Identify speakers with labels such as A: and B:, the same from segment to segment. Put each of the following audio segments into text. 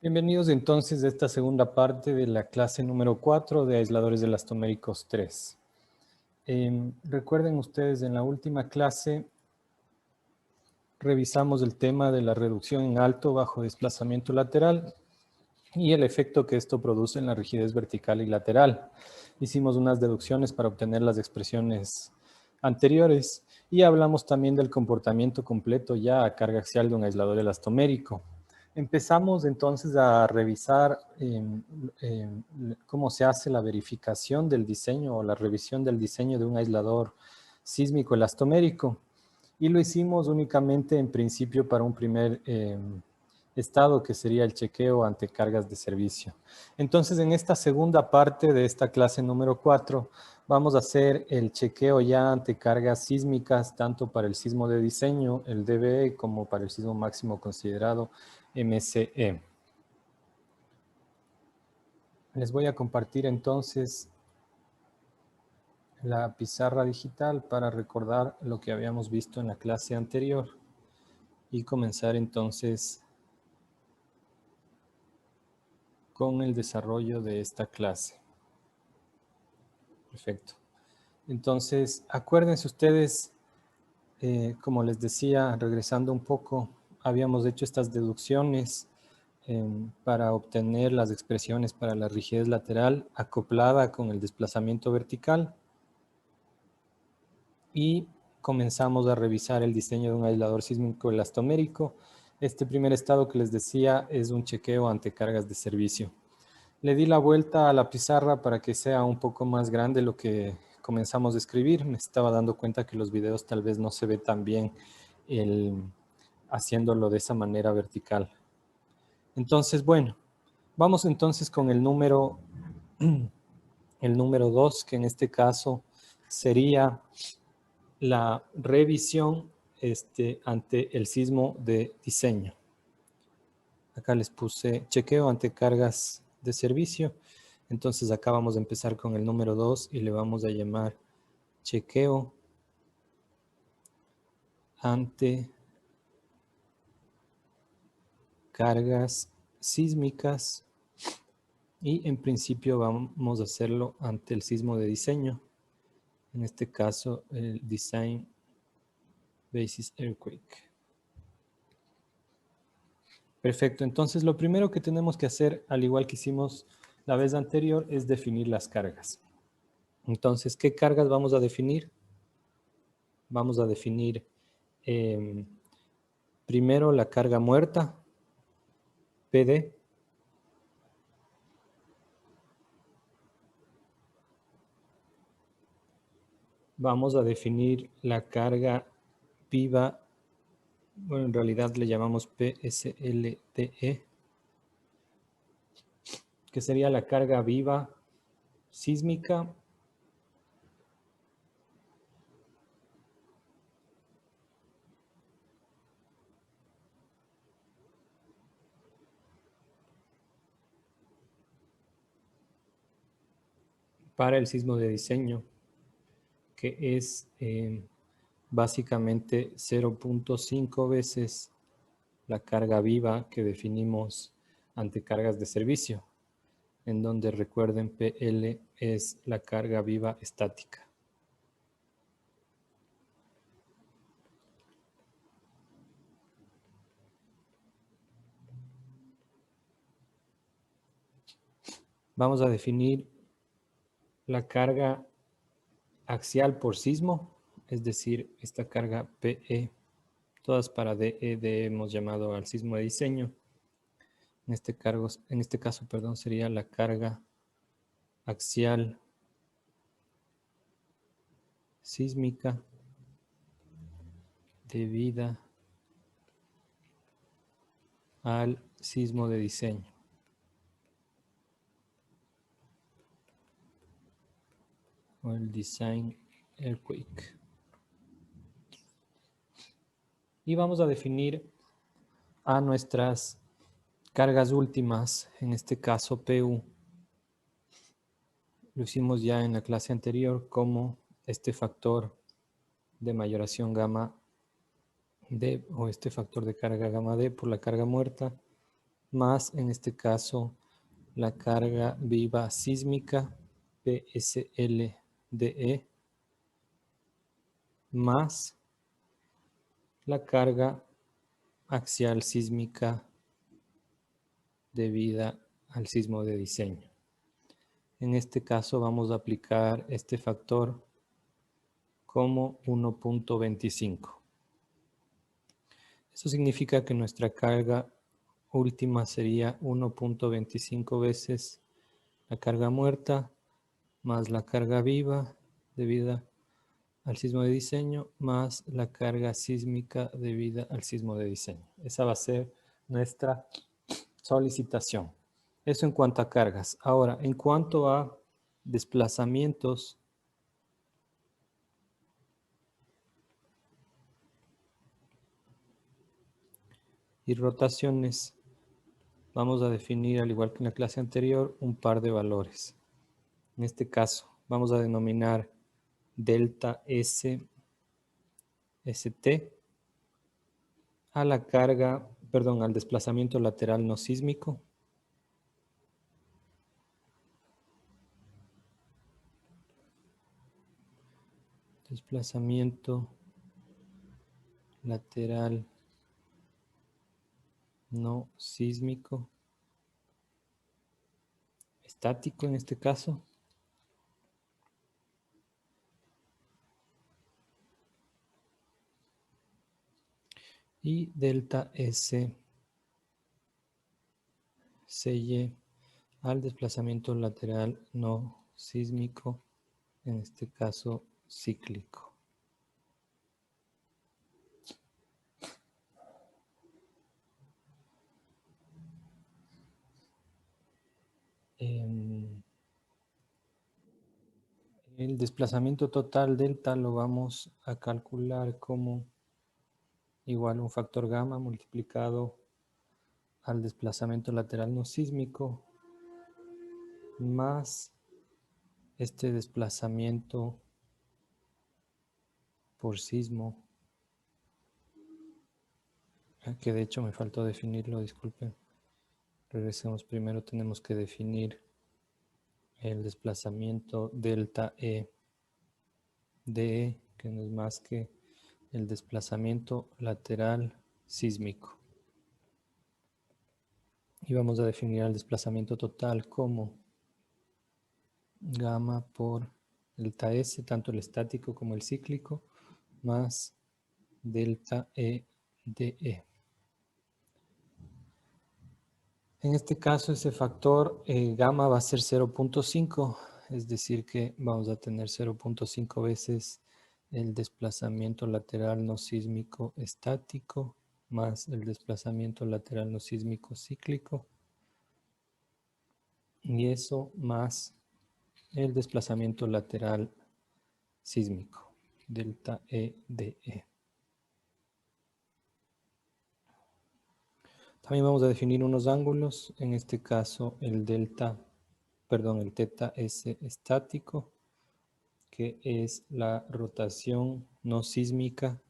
A: Bienvenidos entonces a esta segunda parte de la clase número 4 de aisladores elastoméricos 3. Recuerden ustedes, en la última clase revisamos el tema de la reducción en alto bajo desplazamiento lateral y el efecto que esto produce en la rigidez vertical y lateral. Hicimos unas deducciones para obtener las expresiones anteriores y hablamos también del comportamiento completo ya a carga axial de un aislador elastomérico. Empezamos entonces a revisar cómo se hace la verificación del diseño o la revisión del diseño de un aislador sísmico elastomérico. Y lo hicimos únicamente en principio para un primer estado, que sería el chequeo ante cargas de servicio. Entonces, en esta segunda parte de esta clase número 4, vamos a hacer el chequeo ya ante cargas sísmicas, tanto para el sismo de diseño, el DBE, como para el sismo máximo considerado, MCE. Les voy a compartir entonces la pizarra digital para recordar lo que habíamos visto en la clase anterior y comenzar entonces con el desarrollo de esta clase. Perfecto. Entonces, acuérdense ustedes, como les decía, regresando un poco, habíamos hecho estas deducciones para obtener las expresiones para la rigidez lateral acoplada con el desplazamiento vertical y comenzamos a revisar el diseño de un aislador sísmico elastomérico. Este primer estado que les decía es un chequeo ante cargas de servicio. Le di la vuelta a la pizarra para que sea un poco más grande lo que comenzamos a escribir. Me estaba dando cuenta que los videos tal vez no se ve tan bien haciéndolo de esa manera vertical. Entonces, bueno, vamos entonces con el número 2, que en este caso sería la revisión ante el sismo de diseño. Acá les puse chequeo ante cargas de servicio. Entonces acá vamos a empezar con el número 2 y le vamos a llamar chequeo ante cargas sísmicas, y en principio vamos a hacerlo ante el sismo de diseño, en este caso el Design Basis Earthquake. Perfecto, entonces lo primero que tenemos que hacer, al igual que hicimos la vez anterior, es definir las cargas. Entonces, ¿qué cargas vamos a definir? Vamos a definir primero la carga muerta, PD. Vamos a definir la carga viva, bueno, en realidad le llamamos PSLDE, que sería la carga viva sísmica. Para el sismo de diseño, que es básicamente 0.5 veces la carga viva que definimos ante cargas de servicio, en donde recuerden PL es la carga viva estática. Vamos a definir la carga axial por sismo, es decir, esta carga PE, todas para DE hemos llamado al sismo de diseño. En este caso, sería la carga axial sísmica debida al sismo de diseño. O el Design Earthquake. Y vamos a definir a nuestras cargas últimas, en este caso PU. Lo hicimos ya en la clase anterior como este factor de mayoración gamma D, o este factor de carga gamma D por la carga muerta, más en este caso la carga viva sísmica PSLDE más la carga axial sísmica debida al sismo de diseño. En este caso vamos a aplicar este factor como 1.25. Eso significa que nuestra carga última sería 1.25 veces la carga muerta más la carga viva debida al sismo de diseño más la carga sísmica debida al sismo de diseño. Esa va a ser nuestra solicitación. Eso en cuanto a cargas. Ahora, en cuanto a desplazamientos, y rotaciones, vamos a definir, al igual que en la clase anterior, un par de valores. En este caso, vamos a denominar delta S, ST, a la carga, perdón, al desplazamiento lateral no sísmico. Desplazamiento lateral no sísmico, estático en este caso. Y delta S, CY al desplazamiento lateral no sísmico, en este caso cíclico. El desplazamiento total delta lo vamos a calcular como igual a un factor gamma multiplicado al desplazamiento lateral no sísmico más este desplazamiento por sismo, que de hecho me faltó definirlo, disculpen. Regresemos primero, tenemos que definir el desplazamiento delta E de, que no es más que el desplazamiento lateral sísmico. Y vamos a definir el desplazamiento total como gamma por delta S, tanto el estático como el cíclico, más delta E de E. En este caso, ese factor gamma va a ser 0.5, es decir que vamos a tener 0.5 veces el desplazamiento lateral no sísmico estático más el desplazamiento lateral no sísmico cíclico, y eso más el desplazamiento lateral sísmico, delta E de E. También vamos a definir unos ángulos, en este caso el teta S estático, que es la rotación no sísmica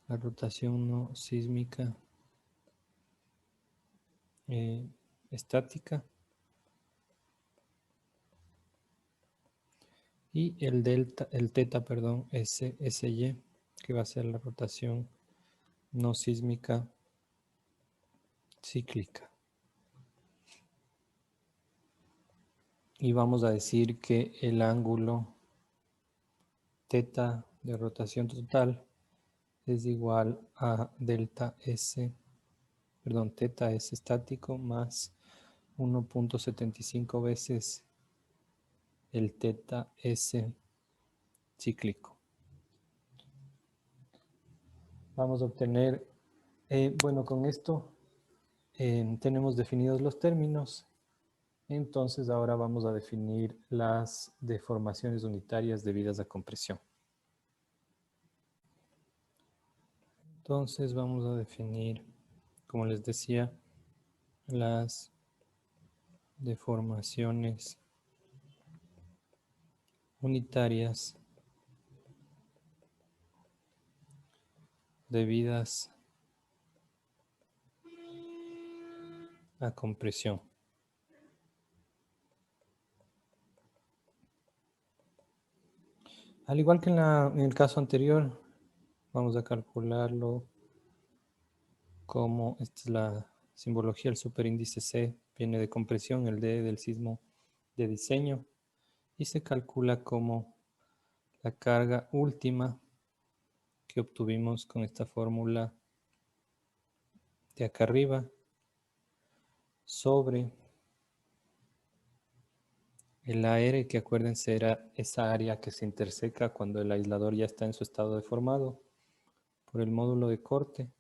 A: la rotación no sísmica estática, y el teta, SY, que va a ser la rotación no sísmica cíclica. Y vamos a decir que el ángulo teta de rotación total es igual a teta S estático más 1.75 veces el teta S cíclico. Vamos a obtener, bueno, con esto tenemos definidos los términos. Entonces ahora vamos a definir las deformaciones unitarias debidas a compresión. Entonces vamos a definir, como les decía, las deformaciones unitarias debidas a compresión. Al igual que en el caso anterior, vamos a calcularlo como, esta es la simbología, el superíndice C viene de compresión, el D del sismo de diseño, y se calcula como la carga última que obtuvimos con esta fórmula de acá arriba sobre el AR, que acuérdense era esa área que se interseca cuando el aislador ya está en su estado deformado, por el módulo de corte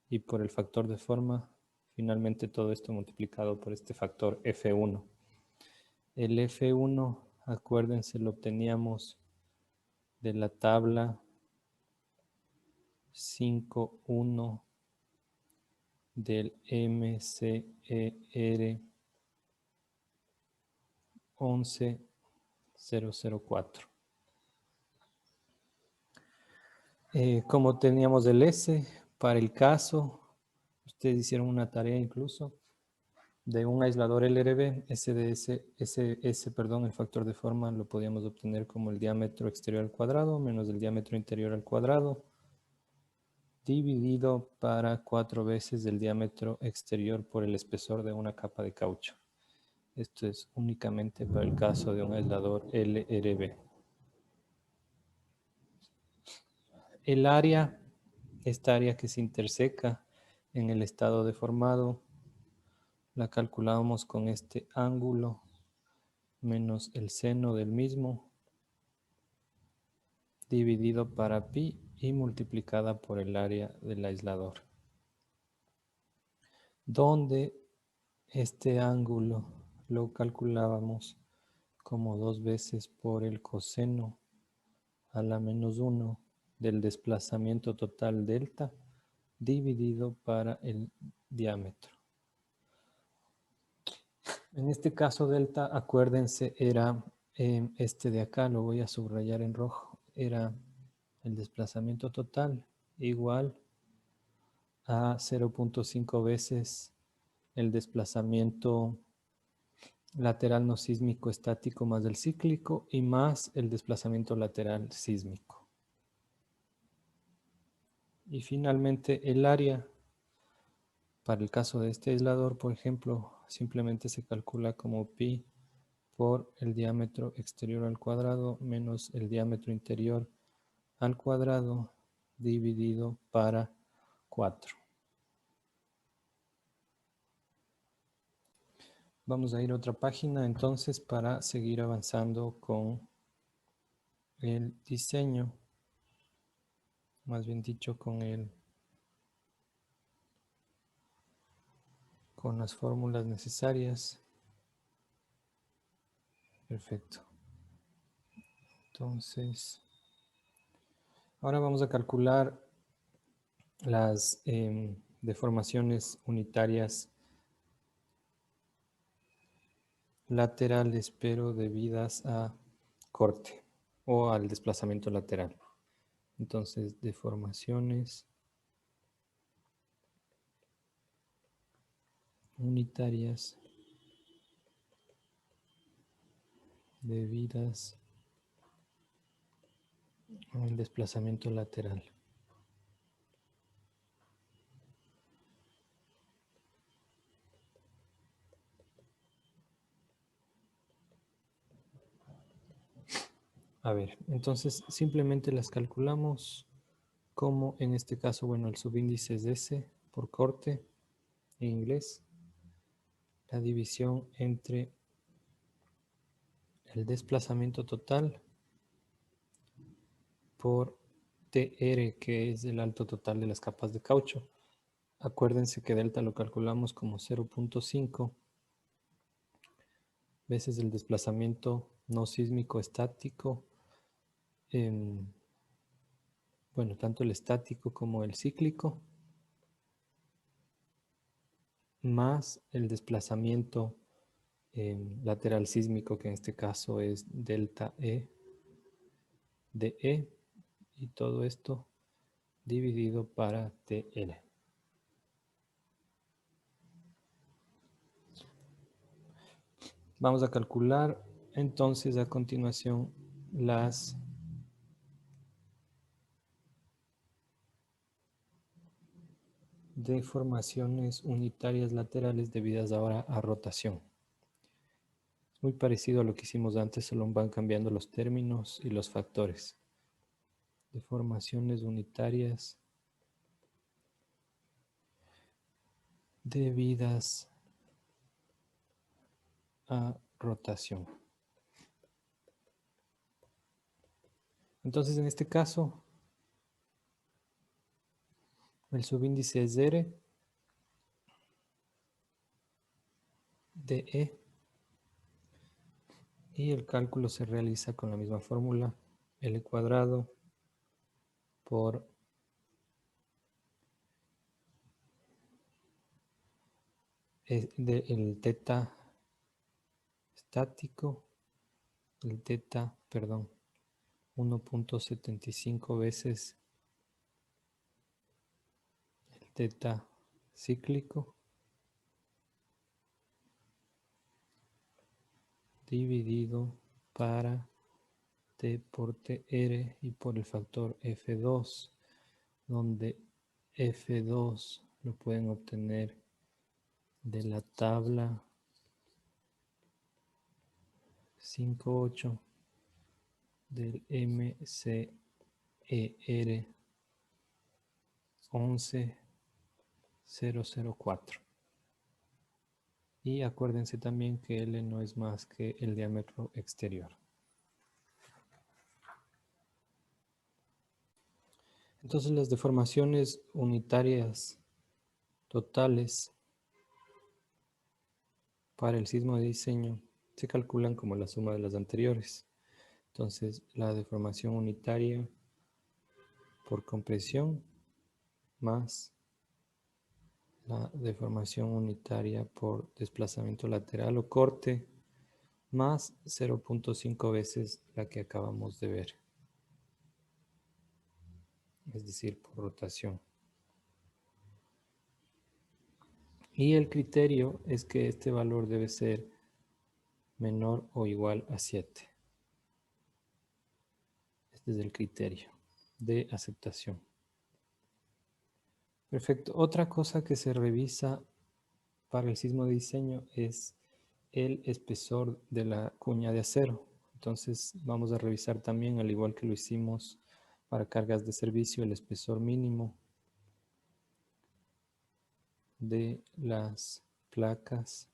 A: y por el factor de forma. Finalmente todo esto multiplicado por este factor F1. El F1, acuérdense, lo obteníamos de la tabla 5.1 del MCER 11004. Como teníamos el S para el caso, ustedes hicieron una tarea incluso de un aislador LRB, el factor de forma lo podíamos obtener como el diámetro exterior al cuadrado menos el diámetro interior al cuadrado dividido para 4 veces el diámetro exterior por el espesor de una capa de caucho. Esto es únicamente para el caso de un aislador LRB. El área, esta área que se interseca en el estado deformado, la calculamos con este ángulo menos el seno del mismo dividido para pi y multiplicada por el área del aislador, donde este ángulo lo calculábamos como 2 veces por el coseno a la menos 1 del desplazamiento total delta dividido para el diámetro. En este caso delta, acuérdense, era este de acá, lo voy a subrayar en rojo, era el desplazamiento total igual a 0.5 veces el desplazamiento lateral no sísmico estático más el cíclico y más el desplazamiento lateral sísmico. Y finalmente el área, para el caso de este aislador, por ejemplo, simplemente se calcula como pi por el diámetro exterior al cuadrado menos el diámetro interior al cuadrado dividido para 4. Vamos a ir a otra página entonces para seguir avanzando con el diseño, más bien dicho con las fórmulas necesarias. Perfecto. Entonces, ahora vamos a calcular las deformaciones unitarias laterales, pero debidas a corte o al desplazamiento lateral. Entonces, deformaciones unitarias debidas al desplazamiento lateral. A ver, entonces simplemente las calculamos como en este caso, bueno, el subíndice es S por corte en inglés, la división entre el desplazamiento total por TR, que es el alto total de las capas de caucho. Acuérdense que delta lo calculamos como 0.5 veces el desplazamiento no sísmico estático, bueno, tanto el estático como el cíclico, más el desplazamiento lateral sísmico, que en este caso es delta E DE y todo esto dividido para TL. Vamos a calcular entonces a continuación las deformaciones unitarias laterales debidas ahora a rotación. Es muy parecido a lo que hicimos antes, solo van cambiando los términos y los factores. Deformaciones unitarias debidas a rotación. Entonces, en este caso, el subíndice es R, DE, y el cálculo se realiza con la misma fórmula, L cuadrado por el teta estático, el teta, perdón, 1.75 veces el teta cíclico dividido para T por TR y por el factor F2, donde F2 lo pueden obtener de la tabla 5.8 del MCER 11004. Y acuérdense también que L no es más que el diámetro exterior. Entonces las deformaciones unitarias totales para el sismo de diseño se calculan como la suma de las anteriores. Entonces la deformación unitaria por compresión más la deformación unitaria por desplazamiento lateral o corte más 0.5 veces la que acabamos de ver, es decir, por rotación. Y el criterio es que este valor debe ser menor o igual a 7. Este es el criterio de aceptación. Perfecto. Otra cosa que se revisa para el sismo de diseño es el espesor de la cuña de acero. Entonces vamos a revisar también, al igual que lo hicimos para cargas de servicio, el espesor mínimo de las placas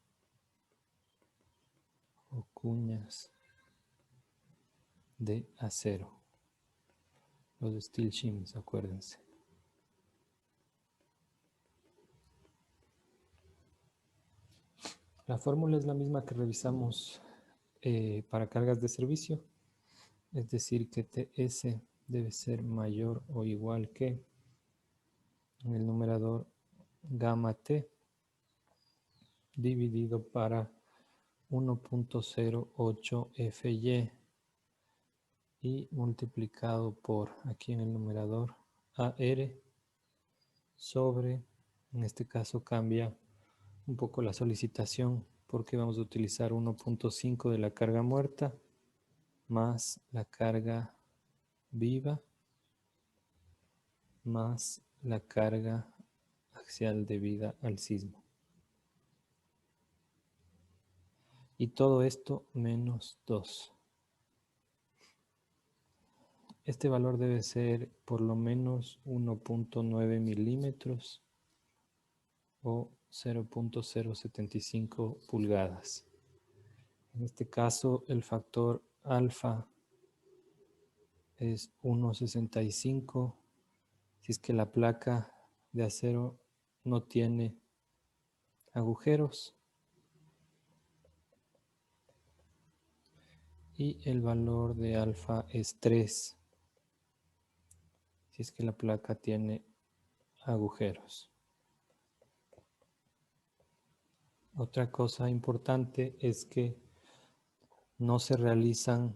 A: o cuñas de acero. Los steel shims, acuérdense. La fórmula es la misma que revisamos para cargas de servicio, es decir que TS debe ser mayor o igual que en el numerador gamma T dividido para 1.08 FY y multiplicado por aquí en el numerador AR sobre, en este caso cambia un poco la solicitación porque vamos a utilizar 1.5 de la carga muerta más la carga viva más la carga axial debida al sismo. Y todo esto menos 2. Este valor debe ser por lo menos 1.9 milímetros o 0.075 pulgadas. En este caso, el factor alfa es 1.65 si es que la placa de acero no tiene agujeros. Y el valor de alfa es 3 si es que la placa tiene agujeros. Otra cosa importante es que no se realizan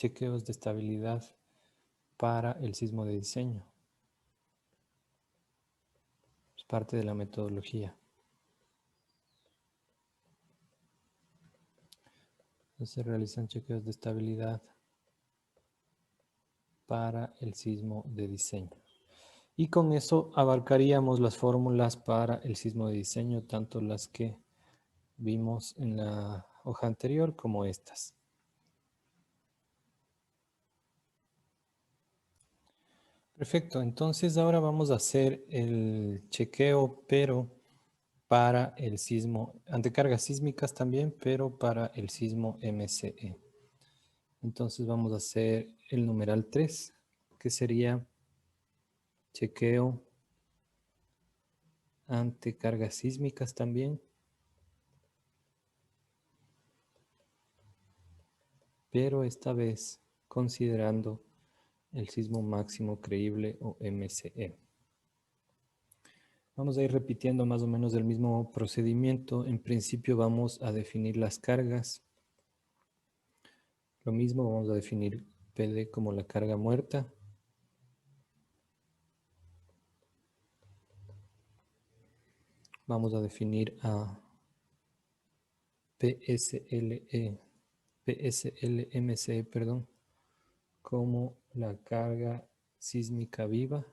A: chequeos de estabilidad para el sismo de diseño. Es parte de la metodología. Entonces se realizan chequeos de estabilidad para el sismo de diseño. Y con eso abarcaríamos las fórmulas para el sismo de diseño, tanto las que vimos en la hoja anterior como estas. Perfecto, entonces ahora vamos a hacer el chequeo, pero para el sismo, ante cargas sísmicas también, pero para el sismo MCE. Entonces vamos a hacer el numeral 3, que sería chequeo ante cargas sísmicas también, pero esta vez considerando el sismo máximo creíble o MCE. Vamos a ir repitiendo más o menos el mismo procedimiento. En principio vamos a definir las cargas. Lo mismo vamos a definir PD como la carga muerta. Vamos a definir a PSLMCE, perdón, como la carga sísmica viva,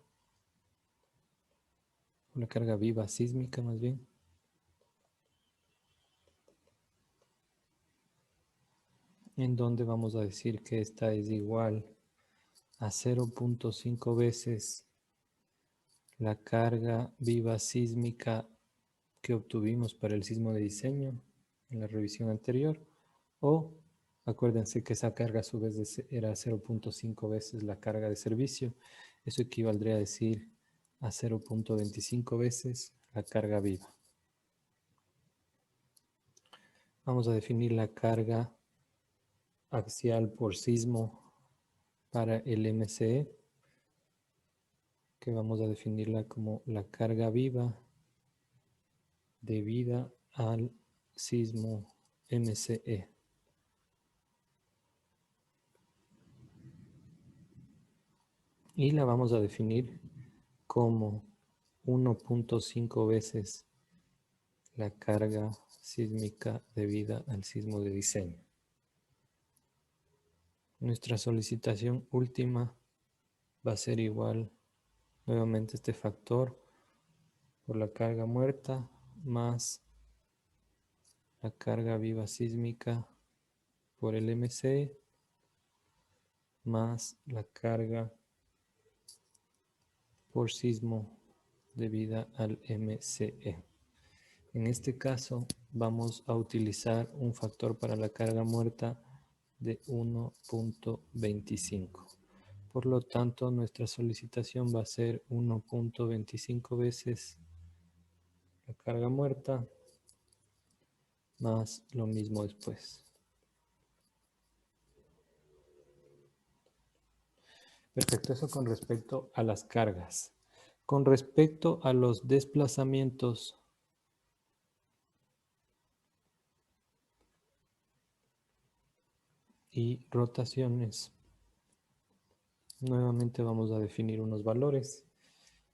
A: la carga viva sísmica más bien. En donde vamos a decir que esta es igual a 0.5 veces la carga viva sísmica que obtuvimos para el sismo de diseño en la revisión anterior, o acuérdense que esa carga a su vez era 0.5 veces la carga de servicio. Eso equivaldría a decir a 0.25 veces la carga viva. Vamos a definir la carga axial por sismo para el MCE, que vamos a definirla como la carga viva debida al sismo MCE. Y la vamos a definir como 1.5 veces la carga sísmica debida al sismo de diseño. Nuestra solicitación última va a ser igual nuevamente este factor por la carga muerta más la carga viva sísmica por el MC más la carga por sismo debida al MCE. En este caso vamos a utilizar un factor para la carga muerta de 1.25. Por lo tanto, nuestra solicitación va a ser 1.25 veces la carga muerta más lo mismo después. Perfecto, eso con respecto a las cargas. Con respecto a los desplazamientos, y rotaciones, nuevamente vamos a definir unos valores,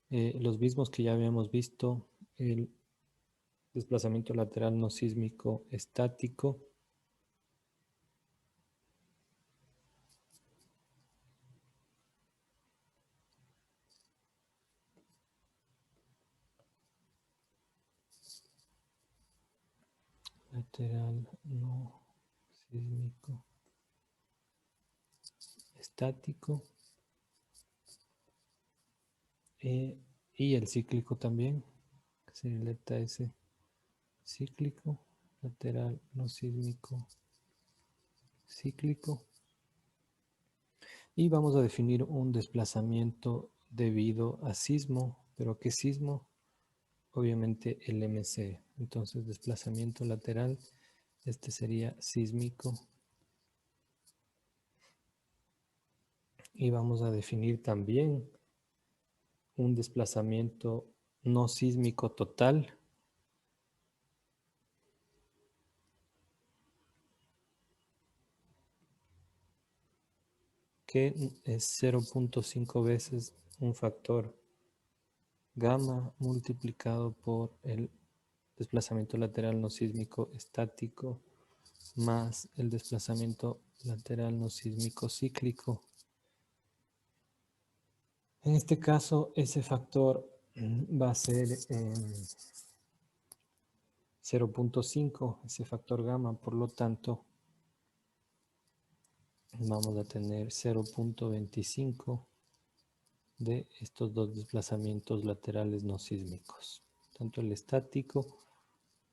A: los mismos que ya habíamos visto, el desplazamiento lateral no sísmico estático, lateral no sísmico estático, y el cíclico también, que sería el delta S cíclico, lateral no sísmico cíclico. Y vamos a definir un desplazamiento debido a sismo, pero ¿qué sismo? Obviamente el MC. Entonces desplazamiento lateral, este sería sísmico. Y vamos a definir también un desplazamiento no sísmico total. que es 0.5 veces un factor gamma multiplicado por el desplazamiento lateral no sísmico estático más el desplazamiento lateral no sísmico cíclico. En este caso, ese factor va a ser 0.5, ese factor gamma, por lo tanto, vamos a tener 0.25 de estos dos desplazamientos laterales no sísmicos, tanto el estático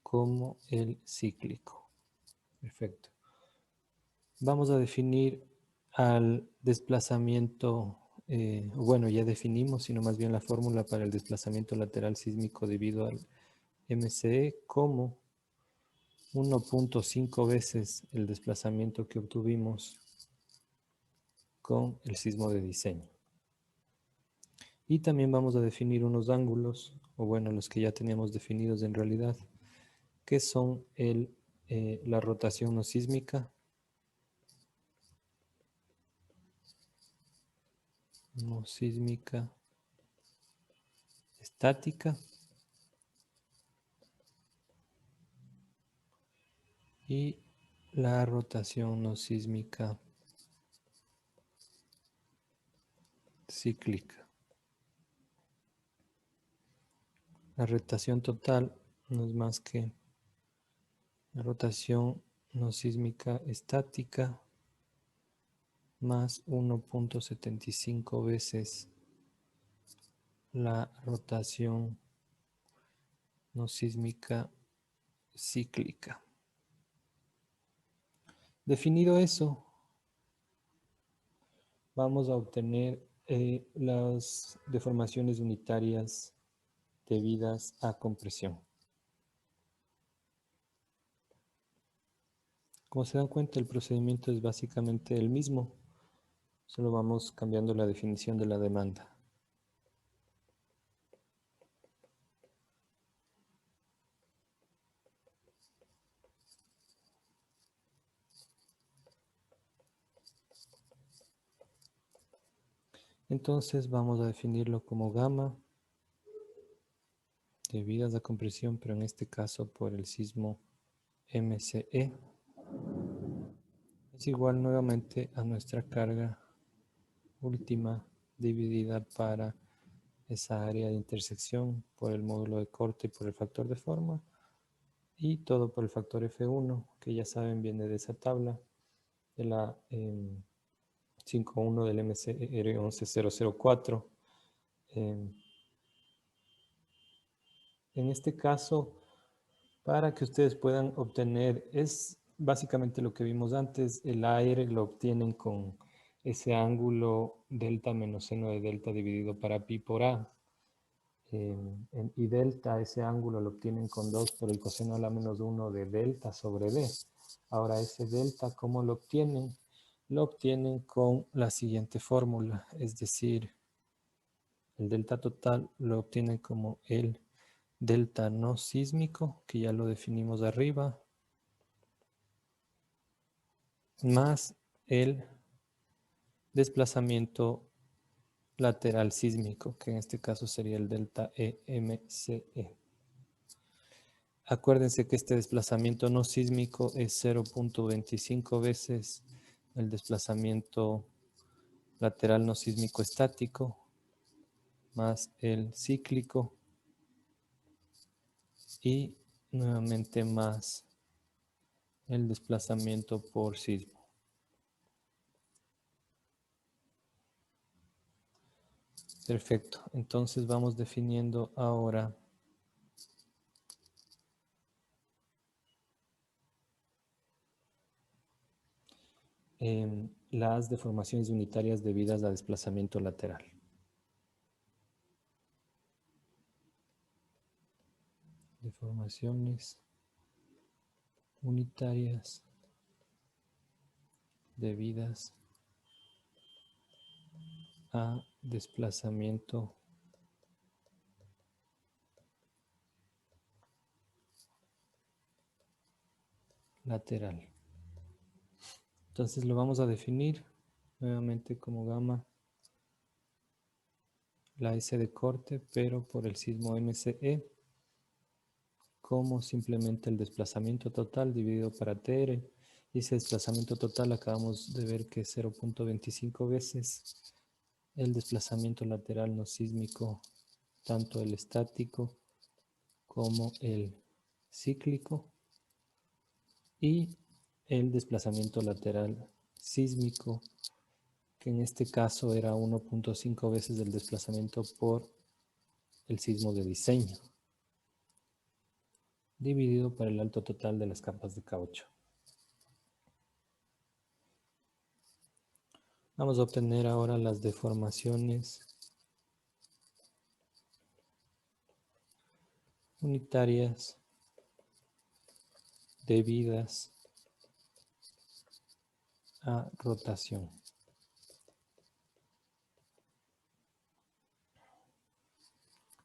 A: como el cíclico. Perfecto. Vamos a definir al desplazamiento, bueno, ya definimos, sino más bien la fórmula para el desplazamiento lateral sísmico debido al MCE como 1.5 veces el desplazamiento que obtuvimos con el sismo de diseño. Y también vamos a definir unos ángulos, o bueno, los que ya teníamos definidos en realidad, que son la rotación no sísmica, estática y la rotación no sísmica cíclica. La rotación total no es más que la rotación no sísmica estática más 1.75 veces la rotación no sísmica cíclica. Definido eso, vamos a obtener las deformaciones unitarias debidas a compresión. Como se dan cuenta, el procedimiento es básicamente el mismo, solo vamos cambiando la definición de la demanda. Entonces vamos a definirlo como gamma debidas a compresión, pero en este caso por el sismo MCE. Es igual nuevamente a nuestra carga última dividida para esa área de intersección por el módulo de corte y por el factor de forma, y todo por el factor F1, que ya saben viene de esa tabla de la 5.1 del MCR 11004. En este caso, para que ustedes puedan obtener, es básicamente lo que vimos antes, el aire lo obtienen con ese ángulo delta menos seno de delta dividido para pi por a. Y delta, ese ángulo lo obtienen con 2 por el coseno a la menos 1 de delta sobre d. Ahora ese delta, ¿cómo lo obtienen? Lo obtienen con la siguiente fórmula, es decir, el delta total lo obtienen como el delta no sísmico, que ya lo definimos arriba, más el desplazamiento lateral sísmico, que en este caso sería el delta EMCE. Acuérdense que este desplazamiento no sísmico es 0.25 veces el desplazamiento lateral no sísmico estático más el cíclico y nuevamente más el desplazamiento por sismo. Perfecto, entonces vamos definiendo ahora las deformaciones unitarias debidas a desplazamiento lateral. Deformaciones unitarias debidas a desplazamiento lateral. Entonces lo vamos a definir nuevamente como gamma la S de corte, pero por el sismo MCE, como simplemente el desplazamiento total dividido para TR. Y ese desplazamiento total acabamos de ver que es 0.25 veces el desplazamiento lateral no sísmico, tanto el estático como el cíclico, y el desplazamiento lateral sísmico, que en este caso era 1.5 veces el desplazamiento por el sismo de diseño, dividido por el alto total de las capas de caucho. Vamos a obtener ahora las deformaciones unitarias debidas a rotación.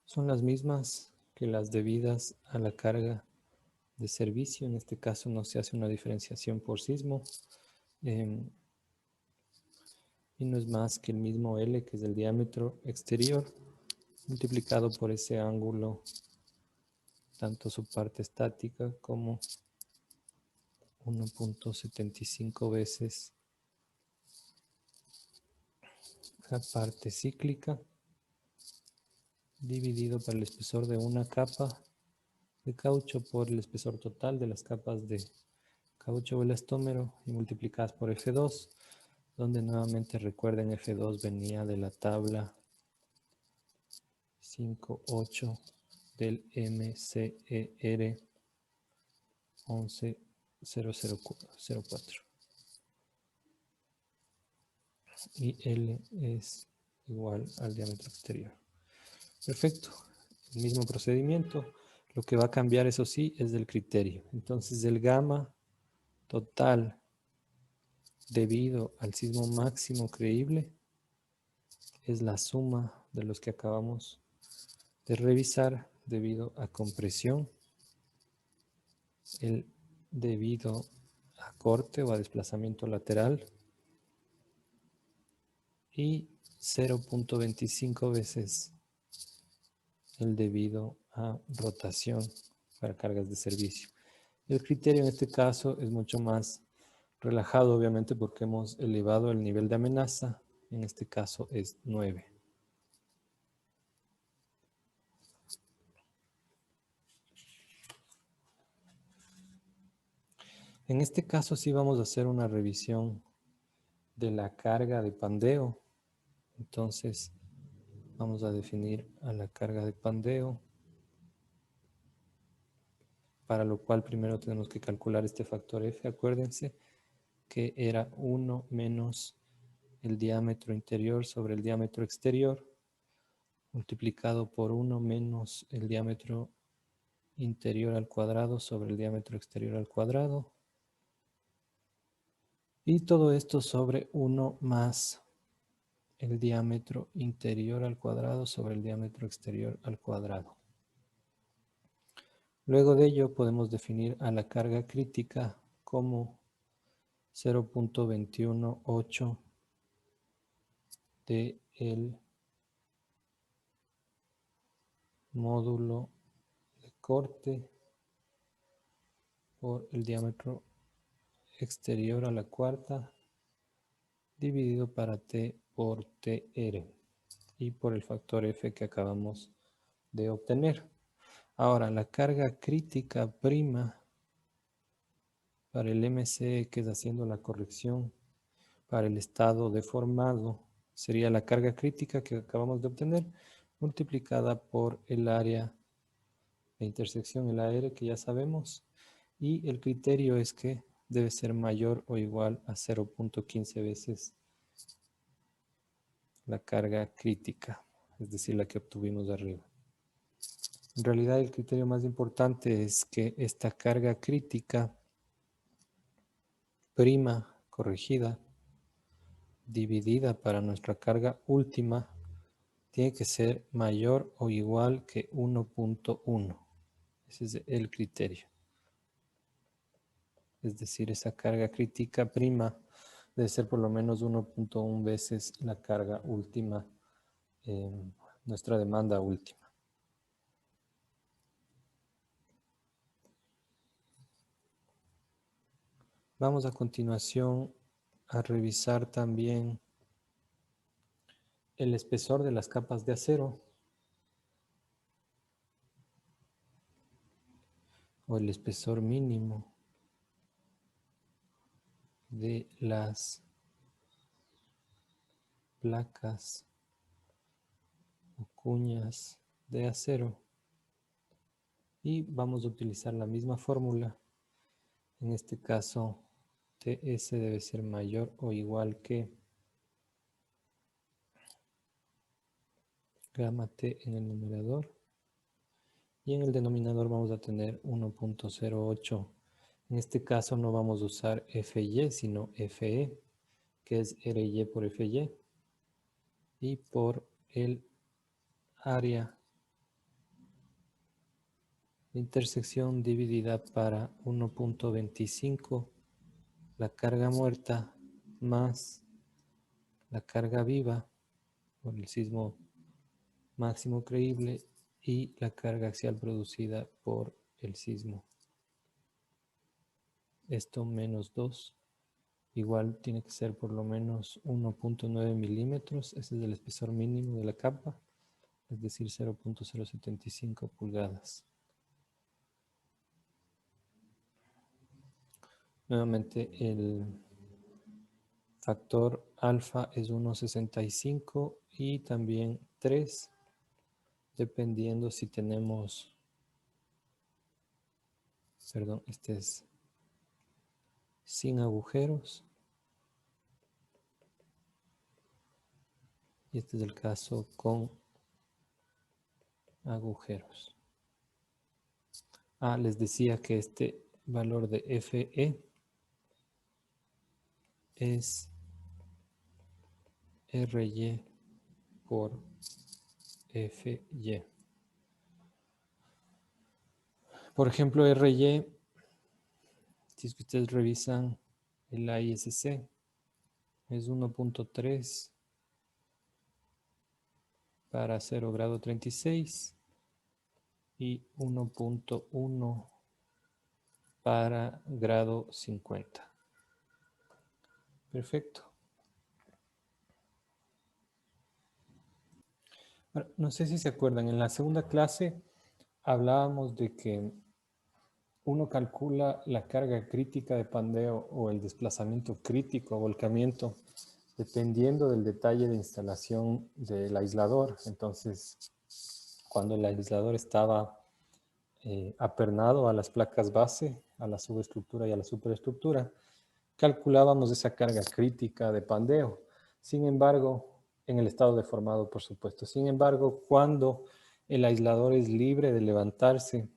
A: Son las mismas que las debidas a la carga de servicio. En este caso no se hace una diferenciación por sismo. Y no es más que el mismo L, que es el diámetro exterior, multiplicado por ese ángulo, tanto su parte estática como 1.75 veces la parte cíclica, dividido por el espesor de una capa de caucho por el espesor total de las capas de caucho o elastómero y multiplicadas por F2, donde nuevamente recuerden F2 venía de la tabla 5.8 del MCER 11.004 y L es igual al diámetro exterior. Perfecto, el mismo procedimiento. Lo que va a cambiar, eso sí, es del criterio. Entonces el gamma total debido al sismo máximo creíble es la suma de los que acabamos de revisar debido a compresión, el debido a corte o a desplazamiento lateral y 0.25 veces el debido a rotación para cargas de servicio. El criterio en este caso es mucho más relajado, obviamente, porque hemos elevado el nivel de amenaza. En este caso es 9. En este caso sí vamos a hacer una revisión de la carga de pandeo. Entonces vamos a definir a la carga de pandeo, para lo cual primero tenemos que calcular este factor F. Acuérdense que era 1 menos el diámetro interior sobre el diámetro exterior, multiplicado por 1 menos el diámetro interior al cuadrado sobre el diámetro exterior al cuadrado. Y todo esto sobre 1 más el diámetro interior al cuadrado sobre el diámetro exterior al cuadrado. Luego de ello podemos definir a la carga crítica como 0.218 de el módulo de corte por el diámetro exterior a la cuarta dividido para T por TR y por el factor F que acabamos de obtener. Ahora, la carga crítica prima para el MC, que es haciendo la corrección para el estado deformado, sería la carga crítica que acabamos de obtener multiplicada por el área de intersección, el AR, que ya sabemos, y el criterio es que debe ser mayor o igual a 0.15 veces la carga crítica, es decir, la que obtuvimos arriba. En realidad el criterio más importante es que esta carga crítica prima corregida dividida para nuestra carga última tiene que ser mayor o igual que 1.1. Ese es el criterio. Es decir, esa carga crítica prima debe ser por lo menos 1.1 veces la carga última, nuestra demanda última. Vamos a continuación a revisar también el espesor de las capas de acero o el espesor mínimo de las placas o cuñas de acero, y vamos a utilizar la misma fórmula. En este caso, TS debe ser mayor o igual que gamma T en el numerador, y en el denominador vamos a tener 1.08. En este caso no vamos a usar FY, sino FE, que es RY por FY, y por el área de intersección dividida para 1.25, la carga muerta más la carga viva por el sismo máximo creíble y la carga axial producida por el sismo. Esto menos 2, igual tiene que ser por lo menos 1.9 milímetros, ese es el espesor mínimo de la capa, es decir 0.075 pulgadas. Nuevamente el factor alfa es 1.65 y también 3, dependiendo si tenemos, perdón, este es sin agujeros y este es el caso con agujeros. Les decía que este valor de FE es RY por FY. Por ejemplo, RY, si es que ustedes revisan el AISC, es 1.3 para 0 grado 36 y 1.1 para grado 50. Perfecto. Bueno, no sé si se acuerdan, en la segunda clase hablábamos de que uno calcula la carga crítica de pandeo o el desplazamiento crítico o volcamiento dependiendo del detalle de instalación del aislador. Entonces, cuando el aislador estaba apernado a las placas base, a la subestructura y a la superestructura, calculábamos esa carga crítica de pandeo. Sin embargo, en el estado deformado, por supuesto. Sin embargo, cuando el aislador es libre de levantarse,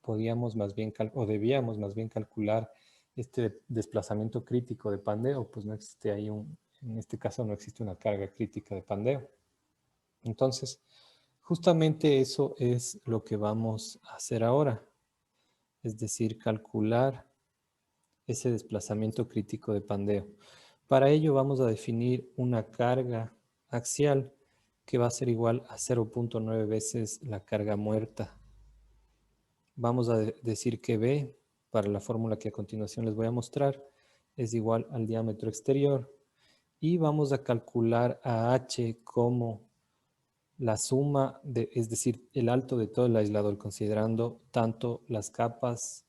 A: podíamos más bien, o debíamos más bien calcular este desplazamiento crítico de pandeo, pues no existe ahí en este caso no existe una carga crítica de pandeo. Entonces, justamente eso es lo que vamos a hacer ahora, es decir, calcular ese desplazamiento crítico de pandeo. Para ello vamos a definir una carga axial que va a ser igual a 0.9 veces la carga muerta. Vamos a decir que B, para la fórmula que a continuación les voy a mostrar, es igual al diámetro exterior. Y vamos a calcular a H como la suma, es decir, el alto de todo el aislador, considerando tanto las capas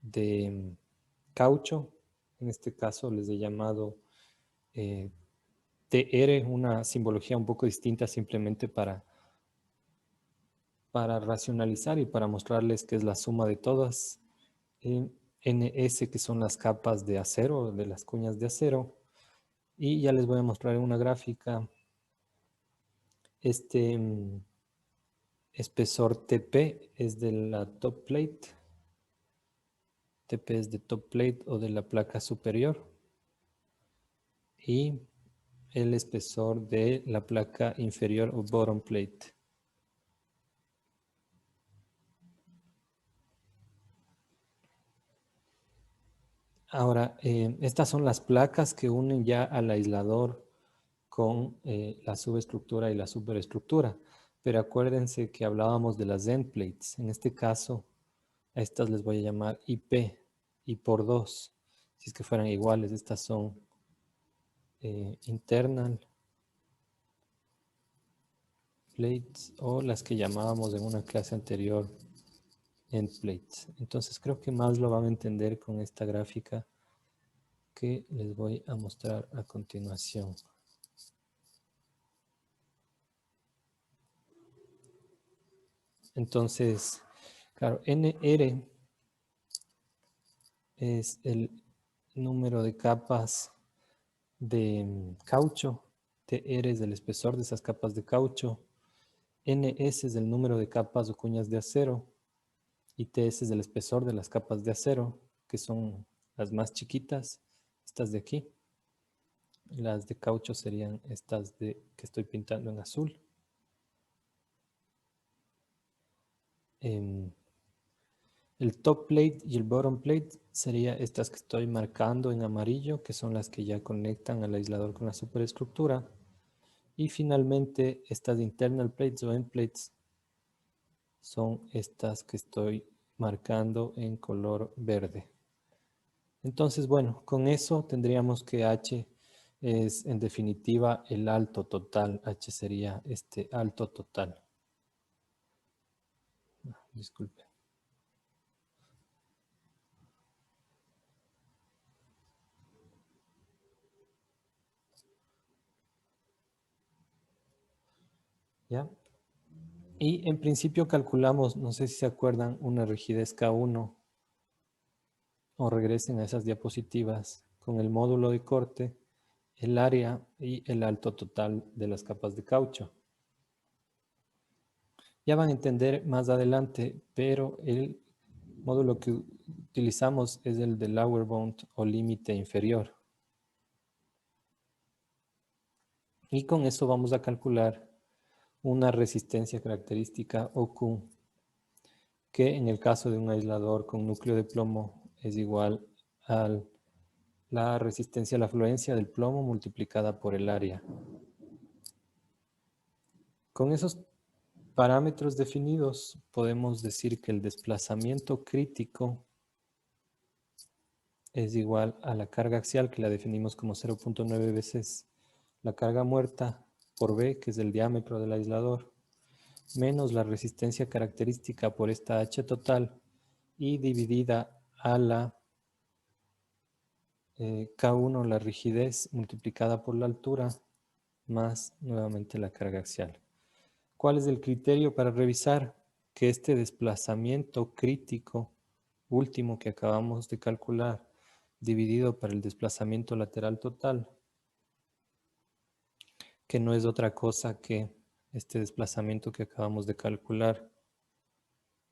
A: de caucho, en este caso les he llamado TR, una simbología un poco distinta simplemente para racionalizar y para mostrarles que es la suma de todas, NS, que son las capas de acero, de las cuñas de acero, y ya les voy a mostrar en una gráfica este espesor TP es de la top plate, TP es de top plate o de la placa superior, y el espesor de la placa inferior o bottom plate. Ahora, estas son las placas que unen ya al aislador con la subestructura y la superestructura. Pero acuérdense que hablábamos de las end plates. En este caso, a estas les voy a llamar IP y por 2. Si es que fueran iguales, estas son internal plates o las que llamábamos en una clase anterior end plates. Entonces creo que más lo van a entender con esta gráfica que les voy a mostrar a continuación. Entonces, claro, NR es el número de capas de caucho, TR es el espesor de esas capas de caucho, NS es el número de capas o cuñas de acero y TS es el espesor de las capas de acero, que son las más chiquitas, estas de aquí. Las de caucho serían estas que estoy pintando en azul. El top plate y el bottom plate sería estas que estoy marcando en amarillo, que son las que ya conectan al aislador con la superestructura. Y finalmente, estas internal plates o end plates son estas que estoy marcando en color verde. Entonces, bueno, con eso tendríamos que H es en definitiva el alto total. H sería este alto total. Disculpe. ¿Ya? Y en principio calculamos, no sé si se acuerdan, una rigidez K1 o regresen a esas diapositivas con el módulo de corte, el área y el alto total de las capas de caucho. Ya van a entender más adelante, pero el módulo que utilizamos es el de lower bound o límite inferior. Y con eso vamos a calcular una resistencia característica o Q, que en el caso de un aislador con núcleo de plomo es igual a la resistencia a la fluencia del plomo multiplicada por el área. Con esos parámetros definidos podemos decir que el desplazamiento crítico es igual a la carga axial, que la definimos como 0.9 veces la carga muerta por B, que es el diámetro del aislador, menos la resistencia característica por esta H total y dividida a la K1, la rigidez, multiplicada por la altura, más nuevamente la carga axial. ¿Cuál es el criterio para revisar que este desplazamiento crítico último que acabamos de calcular, dividido por el desplazamiento lateral total, que no es otra cosa que este desplazamiento que acabamos de calcular,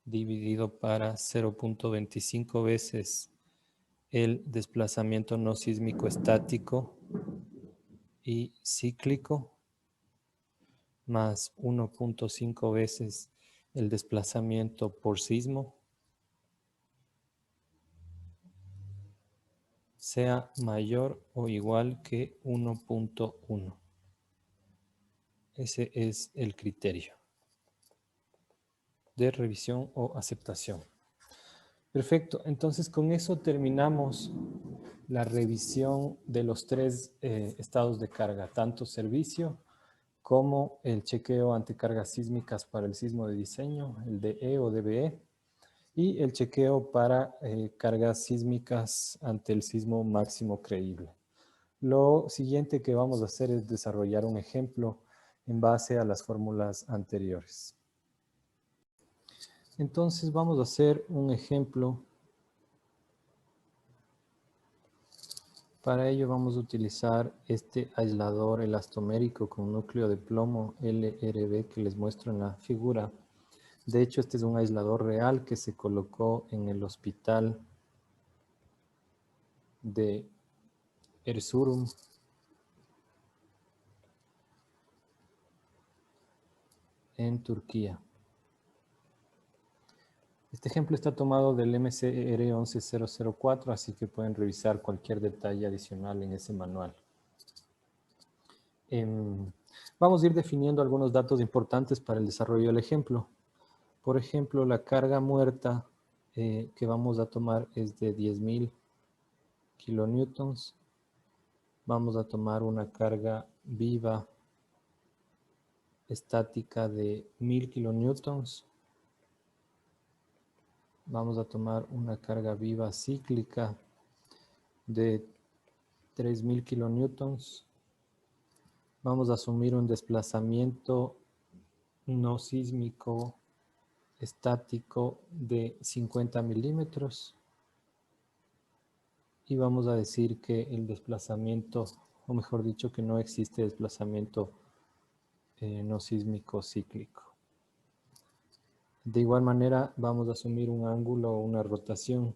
A: dividido para 0.25 veces el desplazamiento no sísmico estático y cíclico, más 1.5 veces el desplazamiento por sismo, sea mayor o igual que 1.1. Ese es el criterio de revisión o aceptación. Perfecto, entonces con eso terminamos la revisión de los tres estados de carga, tanto servicio como el chequeo ante cargas sísmicas para el sismo de diseño, el DE o DBE, y el chequeo para cargas sísmicas ante el sismo máximo creíble. Lo siguiente que vamos a hacer es desarrollar un ejemplo en base a las fórmulas anteriores. Entonces vamos a hacer un ejemplo. Para ello vamos a utilizar este aislador elastomérico con núcleo de plomo LRB que les muestro en la figura. De hecho, este es un aislador real que se colocó en el hospital de Erzurum en Turquía. Este ejemplo está tomado del MCR 11004, así que pueden revisar cualquier detalle adicional en ese manual. Vamos a ir definiendo algunos datos importantes para el desarrollo del ejemplo. Por ejemplo, la carga muerta que vamos a tomar es de 10.000 kilonewtons. Vamos a tomar una carga viva estática de 1.000 kilonewtons. Vamos a tomar una carga viva cíclica de 3.000 kilonewtons. Vamos a asumir un desplazamiento no sísmico estático de 50 milímetros. Y vamos a decir que el desplazamiento, o mejor dicho, que no existe desplazamiento no sísmico cíclico. De igual manera, vamos a asumir un ángulo o una rotación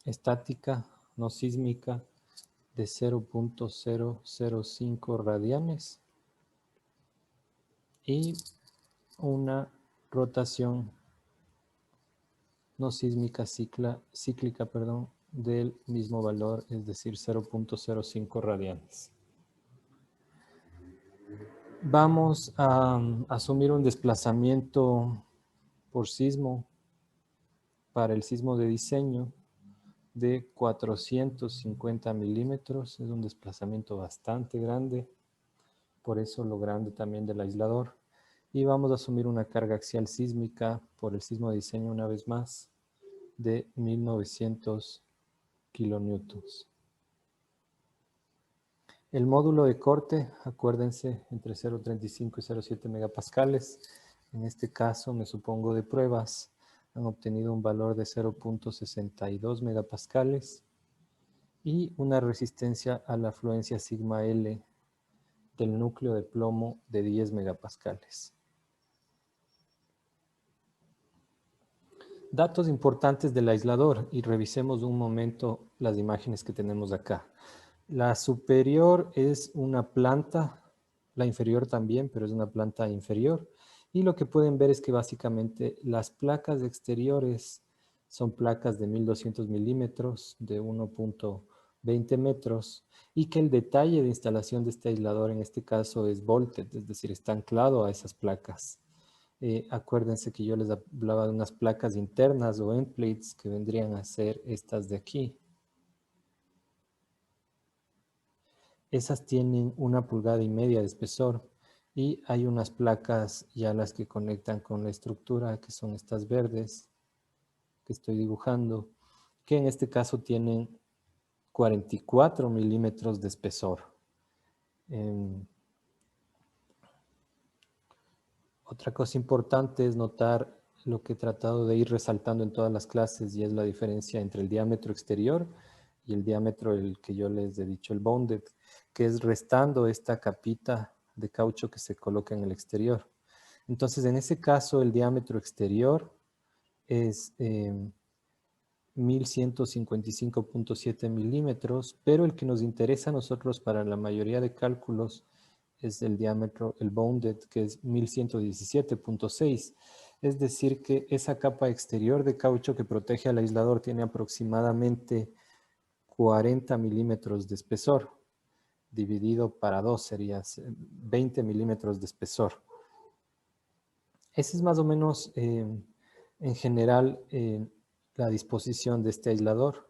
A: estática no sísmica de 0.005 radianes y una rotación no sísmica cíclica, del mismo valor, es decir, 0.05 radianes. Vamos a asumir un desplazamiento por sismo para el sismo de diseño de 450 milímetros. Es un desplazamiento bastante grande, por eso lo grande también del aislador. Y vamos a asumir una carga axial sísmica por el sismo de diseño una vez más de 1900 kilonewtons. El módulo de corte, acuérdense, entre 0.35 y 0.7 megapascales. En este caso, me supongo de pruebas, han obtenido un valor de 0.62 megapascales y una resistencia a la afluencia sigma L del núcleo de plomo de 10 megapascales. Datos importantes del aislador, y revisemos un momento las imágenes que tenemos acá. La superior es una planta, la inferior también, pero es una planta inferior. Y lo que pueden ver es que básicamente las placas exteriores son placas de 1200 milímetros, de 1.20 metros, y que el detalle de instalación de este aislador en este caso es bolted, es decir, está anclado a esas placas. Acuérdense que yo les hablaba de unas placas internas o end plates que vendrían a ser estas de aquí. Esas tienen 1,5 pulgadas de espesor y hay unas placas ya las que conectan con la estructura, que son estas verdes que estoy dibujando, que en este caso tienen 44 milímetros de espesor. Otra cosa importante es notar lo que he tratado de ir resaltando en todas las clases, y es la diferencia entre el diámetro exterior y el diámetro, el que yo les he dicho, el bonded, que es restando esta capita de caucho que se coloca en el exterior. Entonces, en ese caso, el diámetro exterior es 1155.7 milímetros, pero el que nos interesa a nosotros para la mayoría de cálculos es el diámetro, el bounded, que es 1117.6. Es decir, que esa capa exterior de caucho que protege al aislador tiene aproximadamente 40 milímetros de espesor. Dividido para 2 sería 20 milímetros de espesor. Ese es más o menos, en general, la disposición de este aislador.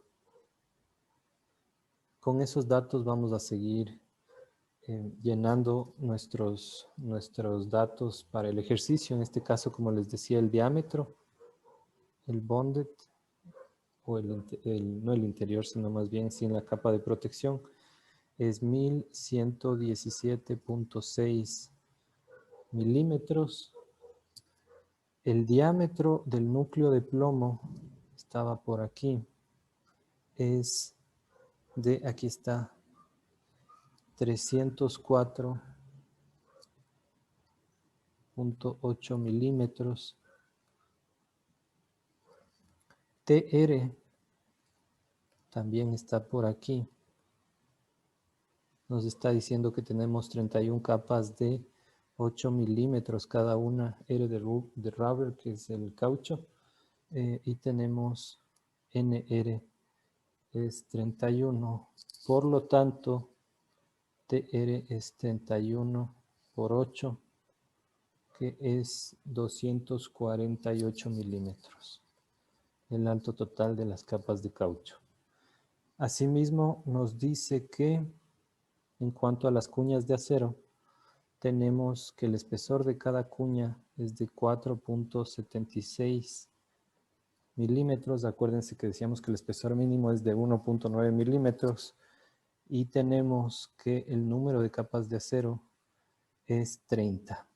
A: Con esos datos vamos a seguir llenando nuestros datos para el ejercicio. En este caso, como les decía, el diámetro, el bonded, o no el interior, sino más bien sin la capa de protección, es 1117.6 milímetros. El diámetro del núcleo de plomo, estaba por aquí, es de, aquí está, 304.8 milímetros. TR también está por aquí. Nos está diciendo que tenemos 31 capas de 8 milímetros cada una, R de rubber, que es el caucho, y tenemos NR es 31, por lo tanto, TR es 31 por 8, que es 248 milímetros, el alto total de las capas de caucho. Asimismo, nos dice que en cuanto a las cuñas de acero, tenemos que el espesor de cada cuña es de 4.76 milímetros. Acuérdense que decíamos que el espesor mínimo es de 1.9 milímetros. Y tenemos que el número de capas de acero es 30.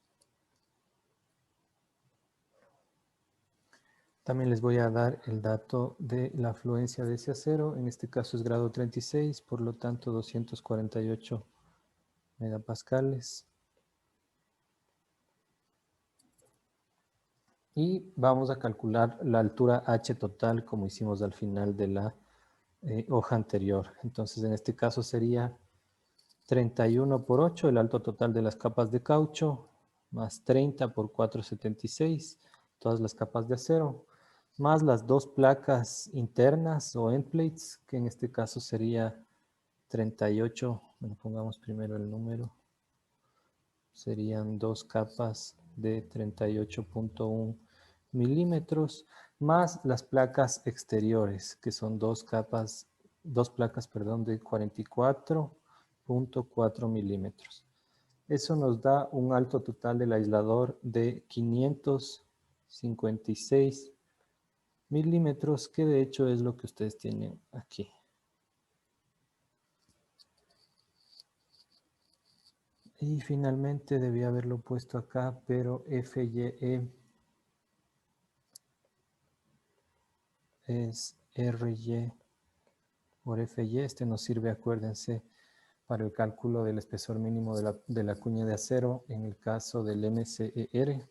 A: También les voy a dar el dato de la afluencia de ese acero. En este caso es grado 36, por lo tanto 248 megapascales. Y vamos a calcular la altura H total como hicimos al final de la hoja anterior. Entonces en este caso sería 31 por 8, el alto total de las capas de caucho, más 30 por 476, todas las capas de acero, más las dos placas internas o end plates, que en este caso sería 38, bueno, pongamos primero el número, serían dos capas de 38.1 milímetros, más las placas exteriores, que son dos placas, perdón, de 44.4 milímetros. Eso nos da un alto total del aislador de 556 milímetros, que de hecho es lo que ustedes tienen aquí. Y finalmente debía haberlo puesto acá, pero FYE es RY por FY. Este nos sirve, acuérdense, para el cálculo del espesor mínimo de la cuña de acero en el caso del MCER.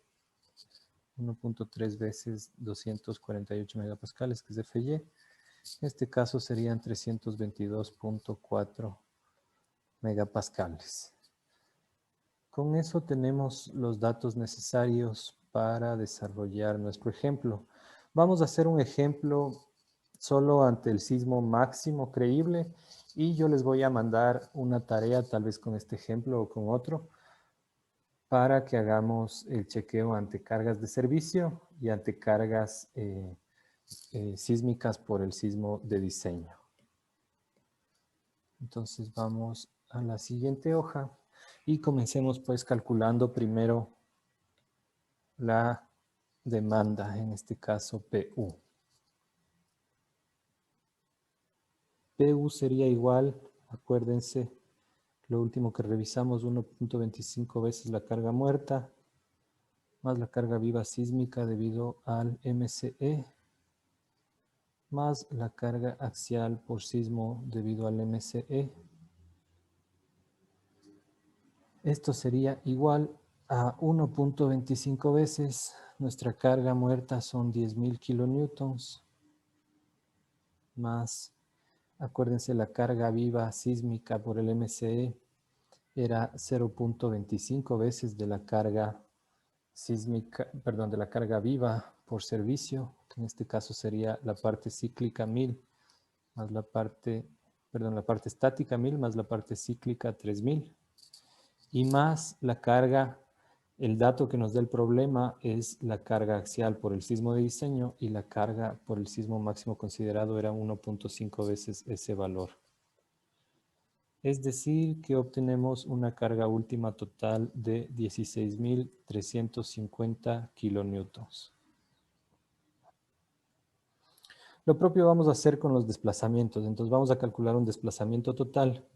A: 1.3 veces 248 megapascales, que es FY. En este caso serían 322.4 megapascales. Con eso tenemos los datos necesarios para desarrollar nuestro ejemplo. Vamos a hacer un ejemplo solo ante el sismo máximo creíble y yo les voy a mandar una tarea, tal vez con este ejemplo o con otro, para que hagamos el chequeo ante cargas de servicio y ante cargas sísmicas por el sismo de diseño. Entonces vamos a la siguiente hoja y comencemos pues calculando primero la demanda, en este caso PU. PU sería igual, acuérdense, lo último que revisamos, 1.25 veces la carga muerta, más la carga viva sísmica debido al MCE, más la carga axial por sismo debido al MCE. Esto sería igual a 1.25 veces. Nuestra carga muerta son 10.000 kilonewtons, más, acuérdense, la carga viva sísmica por el MCE era 0.25 veces de la carga sísmica, perdón, de la carga viva por servicio, que en este caso sería la parte cíclica 1000, más la parte, perdón, la parte estática 1000 más la parte cíclica 3000, y más la carga, el dato que nos da el problema es la carga axial por el sismo de diseño, y la carga por el sismo máximo considerado era 1.5 veces ese valor. Es decir, que obtenemos una carga última total de 16.350 kilonewtons. Lo propio vamos a hacer con los desplazamientos. Entonces vamos a calcular un desplazamiento total,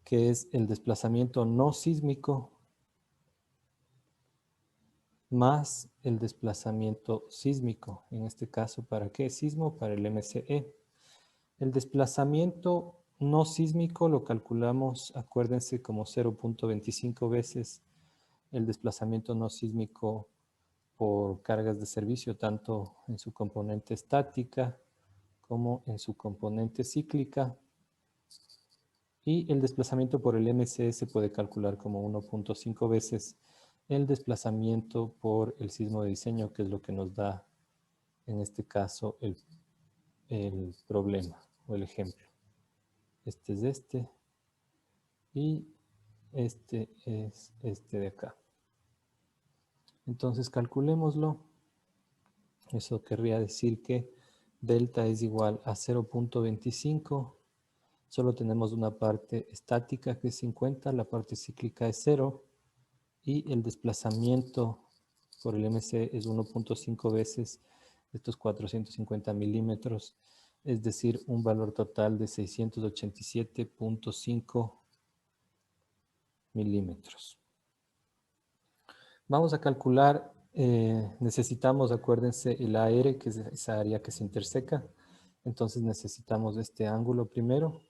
A: que es el desplazamiento no sísmico más el desplazamiento sísmico. En este caso, ¿para qué sismo? Para el MCE. El desplazamiento no sísmico lo calculamos, acuérdense, como 0.25 veces el desplazamiento no sísmico por cargas de servicio, tanto en su componente estática como en su componente cíclica. Y el desplazamiento por el MCE se puede calcular como 1.5 veces el desplazamiento por el sismo de diseño, que es lo que nos da en este caso el problema o el ejemplo. Este es este y este es este de acá. Entonces calculémoslo. Eso querría decir que delta es igual a 0.25. Solo tenemos una parte estática que es 50, la parte cíclica es 0 y el desplazamiento por el MC es 1.5 veces estos 450 milímetros, es decir, un valor total de 687.5 milímetros. Vamos a calcular, necesitamos, acuérdense, el AR, que es esa área que se interseca. Entonces necesitamos este ángulo primero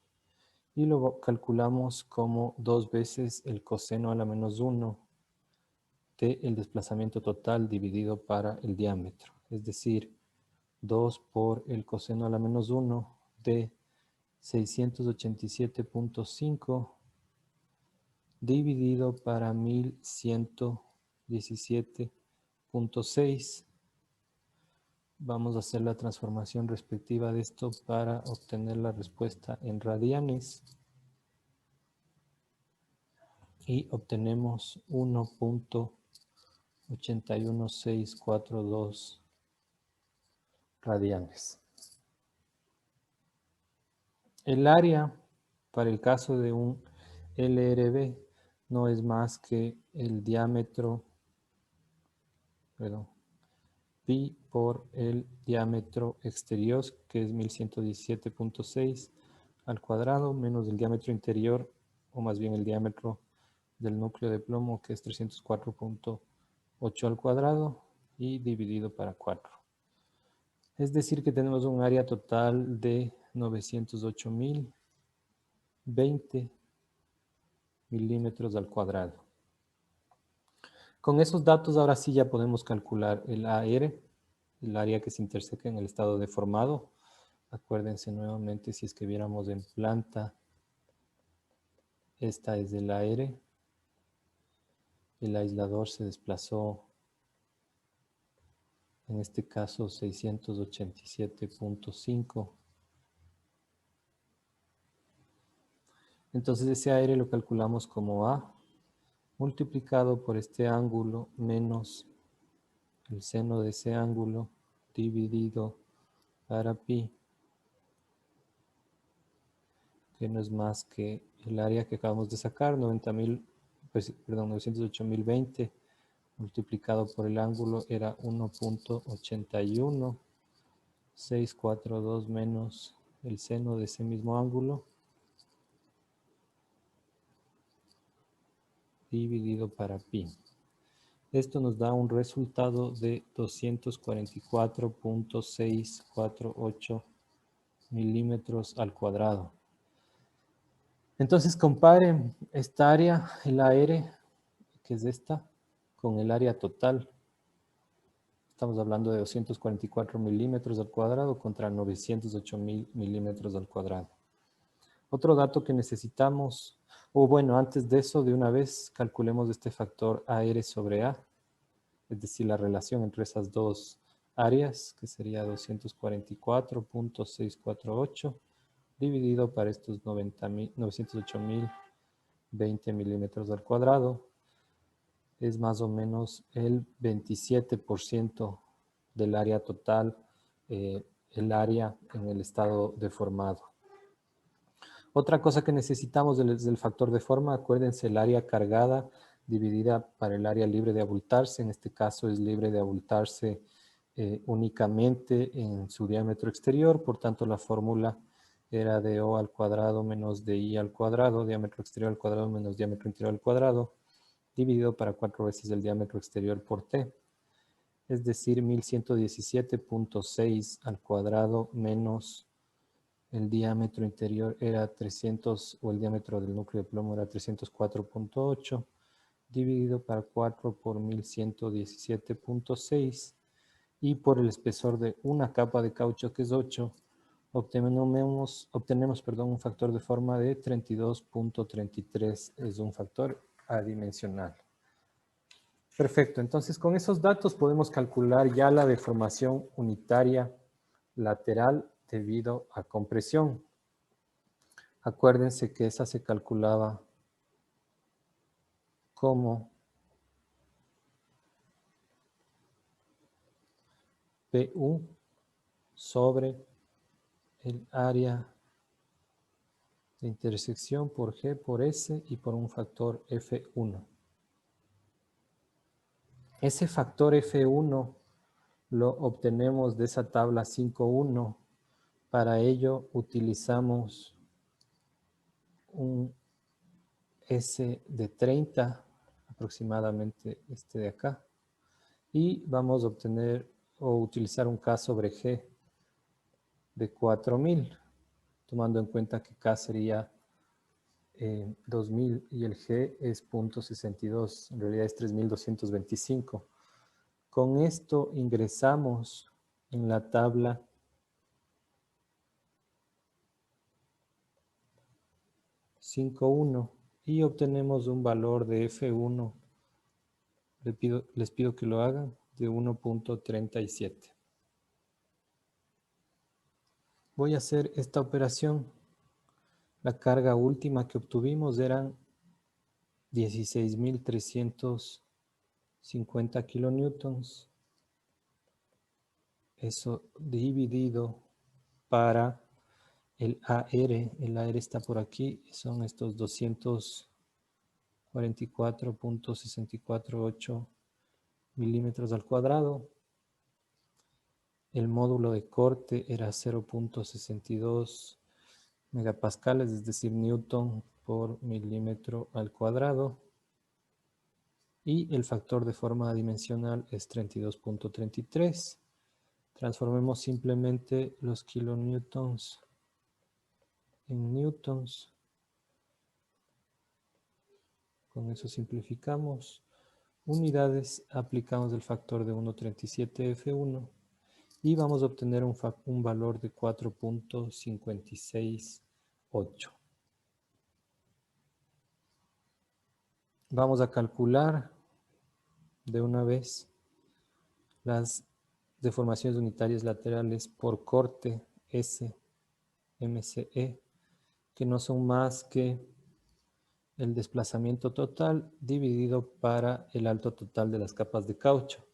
A: y lo calculamos como 2 veces el coseno a la menos 1 del desplazamiento total dividido para el diámetro. Es decir, 2 por el coseno a la menos 1 de 687.5 dividido para 1117.6. Vamos a hacer la transformación respectiva de esto para obtener la respuesta en radianes. Y obtenemos 1.81642 radianes. El área para el caso de un LRB no es más que el diámetro, pi por el diámetro exterior, que es 1117.6 al cuadrado, menos el diámetro interior, o más bien el diámetro del núcleo de plomo, que es 304.8 al cuadrado, y dividido para 4. Es decir, que tenemos un área total de 908.020 milímetros al cuadrado. Con esos datos ahora sí ya podemos calcular el AR, el área que se interseca en el estado deformado. Acuérdense nuevamente, si es que viéramos en planta, esta es el AR. El aislador se desplazó, en este caso 687.5. Entonces ese AR lo calculamos como A multiplicado por este ángulo menos el seno de ese ángulo dividido para pi, que no es más que el área que acabamos de sacar, 908.020 multiplicado por el ángulo era 1.81642 menos el seno de ese mismo ángulo dividido para pi. Esto nos da un resultado de 244.648 milímetros al cuadrado. Entonces comparen esta área, el AR, que es esta, con el área total. Estamos hablando de 244 milímetros al cuadrado contra 908.000 milímetros al cuadrado. Otro dato que necesitamos, o bueno, antes de eso, de una vez calculemos este factor AR sobre A, es decir, la relación entre esas dos áreas, que sería 244.648, dividido para estos 908.020 milímetros al cuadrado, es más o menos el 27% del área total, el área en el estado deformado. Otra cosa que necesitamos es el factor de forma. Acuérdense, el área cargada dividida para el área libre de abultarse. En este caso es libre de abultarse únicamente en su diámetro exterior. Por tanto, la fórmula era de O al cuadrado menos de I al cuadrado, diámetro exterior al cuadrado menos diámetro interior al cuadrado, dividido para 4 veces el diámetro exterior por T. Es decir, 1117.6 al cuadrado menos el diámetro interior era 300, o el diámetro del núcleo de plomo era 304.8, dividido para 4 por 1117.6, y por el espesor de una capa de caucho, que es 8, obtenemos un factor de forma de 32.33, es un factor adimensional. Perfecto, entonces con esos datos podemos calcular ya la deformación unitaria lateral debido a compresión. Acuérdense que esa se calculaba como PU sobre el área de intersección por G por S y por un factor F1. Ese factor F1 lo obtenemos de esa tabla 5.1. Para ello utilizamos un S de 30, aproximadamente este de acá, y vamos a obtener o utilizar un K sobre G de 4000, tomando en cuenta que K sería 2000 y el G es 0.62, en realidad es 3225. Con esto ingresamos en la tabla .1 y obtenemos un valor de F1, les pido que lo hagan, de 1.37. Voy a hacer esta operación. La carga última que obtuvimos eran 16.350 kilonewtons. Eso dividido para el AR. El AR está por aquí. Son estos 244.648 milímetros al cuadrado. El módulo de corte era 0.62 megapascales, es decir, newton por milímetro al cuadrado. Y el factor de forma dimensional es 32.33. Transformemos simplemente los kilonewtons en newtons. Con eso simplificamos. Unidades, aplicamos el factor de 1.37 F1 y vamos a obtener un valor de 4.568. Vamos a calcular de una vez las deformaciones unitarias laterales por corte S, MCE, que no son más que el desplazamiento total dividido para el alto total de las capas de caucho.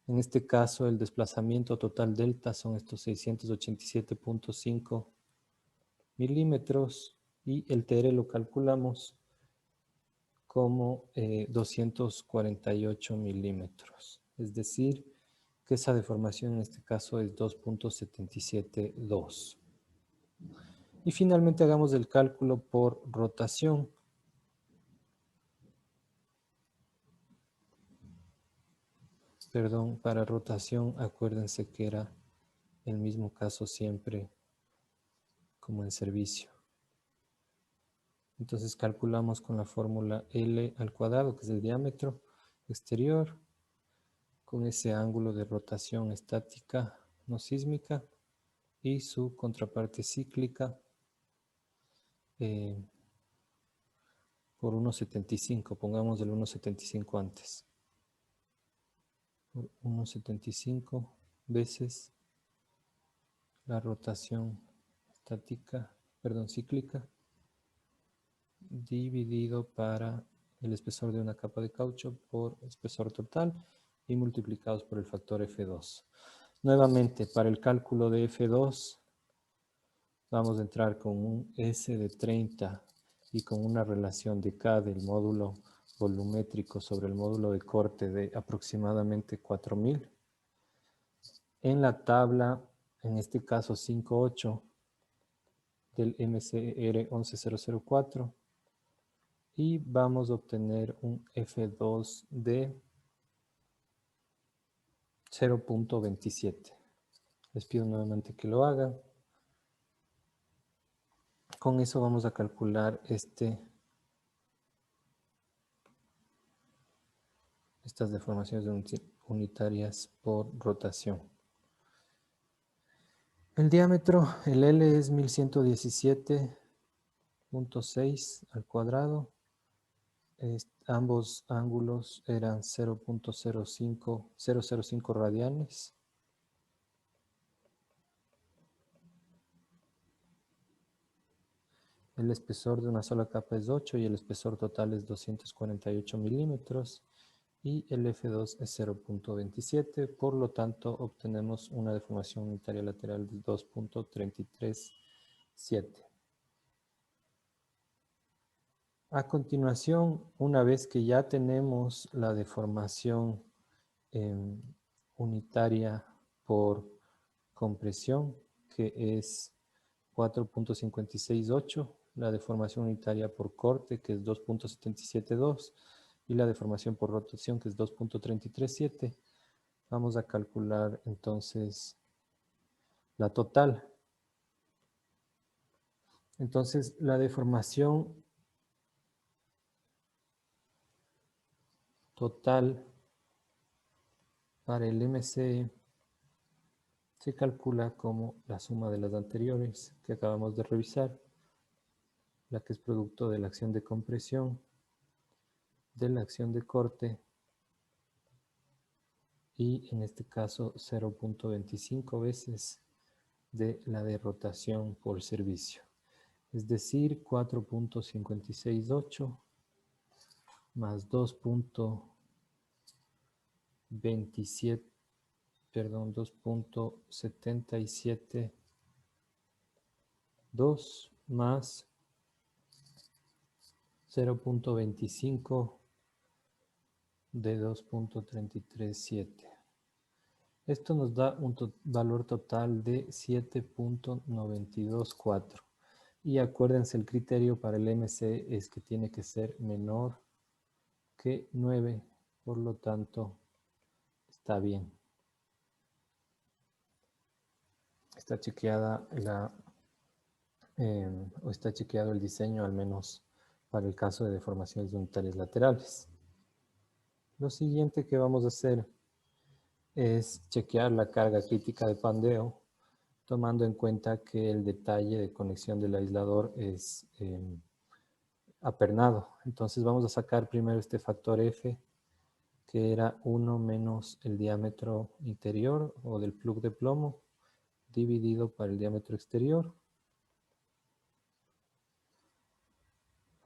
A: En este caso, el desplazamiento total delta son estos 687.5 milímetros y el TR lo calculamos como 248 milímetros. Es decir, que esa deformación en este caso es 2.772. Y finalmente hagamos el cálculo por rotación. Perdón, para rotación, acuérdense que era el mismo caso siempre como en servicio. Entonces calculamos con la fórmula L al cuadrado, que es el diámetro exterior, con ese ángulo de rotación estática no sísmica y su contraparte cíclica por 1.75, pongamos el 1.75 antes. Por 1.75 veces la rotación cíclica, dividido para el espesor de una capa de caucho por espesor total y multiplicados por el factor F2. Nuevamente, para el cálculo de F2, vamos a entrar con un S de 30 y con una relación de K del módulo volumétrico sobre el módulo de corte de aproximadamente 4000. En la tabla, en este caso 5.8 del MCR 11004, y vamos a obtener un F2 de 0.27. Les pido nuevamente que lo hagan. Con eso vamos a calcular estas deformaciones unitarias por rotación. El diámetro, el L es 1117.6 al cuadrado. ambos ángulos eran 0.005 radianes. El espesor de una sola capa es 8 y el espesor total es 248 milímetros. Y el F2 es 0.27, por lo tanto obtenemos una deformación unitaria lateral de 2.337. A continuación, una vez que ya tenemos la deformación unitaria por compresión, que es 4.568, la deformación unitaria por corte, que es 2.772, y la deformación por rotación, que es 2.337. Vamos a calcular entonces la total. Entonces, la deformación total para el MC se calcula como la suma de las anteriores que acabamos de revisar, la que es producto de la acción de compresión, de la acción de corte y en este caso 0.25 veces de la de rotación por servicio. Es decir, 4.568 más 2.27, perdón, 2.772 más 0.25 de 2.337. Esto nos da un valor total de 7.924. Y acuérdense, el criterio para el MC es que tiene que ser menor que 9, por lo tanto está bien. Está chequeada o está chequeado el diseño, al menos para el caso de deformaciones unitarias laterales. Lo siguiente que vamos a hacer es chequear la carga crítica de pandeo, tomando en cuenta que el detalle de conexión del aislador es apernado. Entonces vamos a sacar primero este factor F, que era 1 menos el diámetro interior o del plug de plomo, dividido por el diámetro exterior,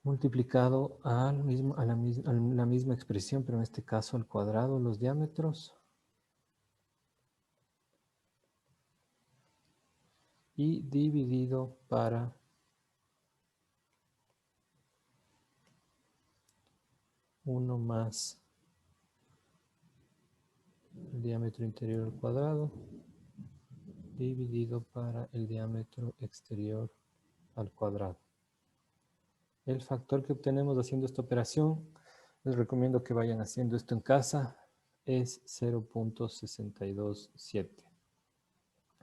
A: multiplicado a la misma expresión, pero en este caso al cuadrado, los diámetros, y dividido para uno más el diámetro interior al cuadrado, dividido para el diámetro exterior al cuadrado. El factor que obtenemos haciendo esta operación, les recomiendo que vayan haciendo esto en casa, es 0.627.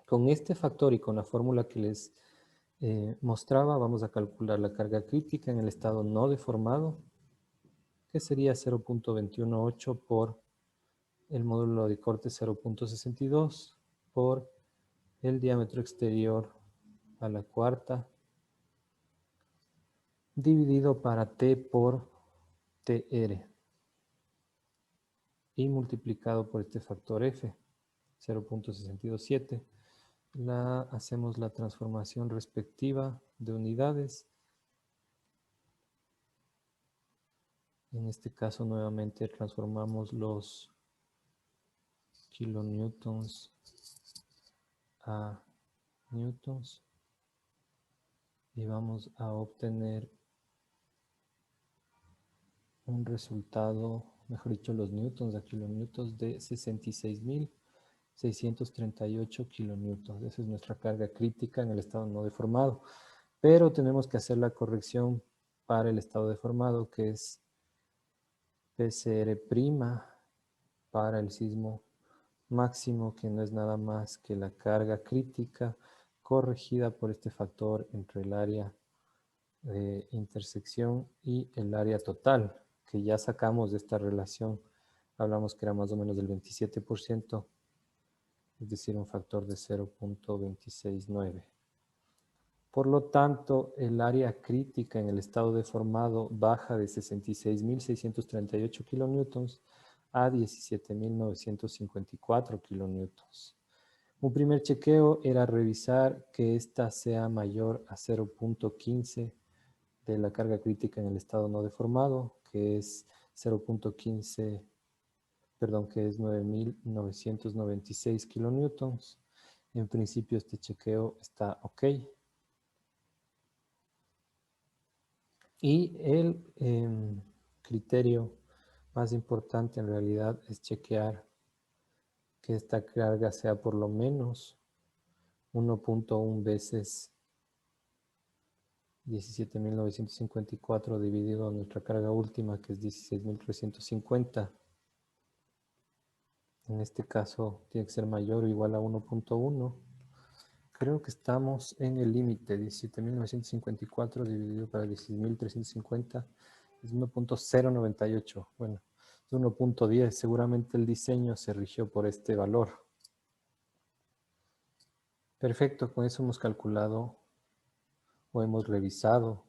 A: Con este factor y con la fórmula que les mostraba, vamos a calcular la carga crítica en el estado no deformado, que sería 0.218 por el módulo de corte 0.62 por el diámetro exterior a la cuarta, dividido para T por TR y multiplicado por este factor F, 0.627. Hacemos la transformación respectiva de unidades. En este caso nuevamente transformamos los kilonewtons a newtons y vamos a obtener un resultado, mejor dicho, los newtons a kilonewtons de 66.638 kilonewtons. Esa es nuestra carga crítica en el estado no deformado. Pero tenemos que hacer la corrección para el estado deformado, que es PCR' para el sismo máximo, que no es nada más que la carga crítica corregida por este factor entre el área de intersección y el área total, que ya sacamos de esta relación. Hablamos que era más o menos del 27%, es decir, un factor de 0.269. Por lo tanto, el área crítica en el estado deformado baja de 66.638 kilonewtons a 17.954 kilonewtons. Un primer chequeo era revisar que ésta sea mayor a 0.15 de la carga crítica en el estado no deformado, que es 0.15, perdón, que es 9.996 kilonewtons. En principio este chequeo está ok. Y el criterio más importante en realidad es chequear que esta carga sea por lo menos 1.1 veces 17.954 dividido a nuestra carga última, que es 16.350. En este caso tiene que ser mayor o igual a 1.1. Creo que estamos en el límite. 17.954 dividido para 16.350 es 1.098. Bueno, es 1.10. Seguramente el diseño se rigió por este valor. Perfecto, con eso hemos calculado o hemos revisado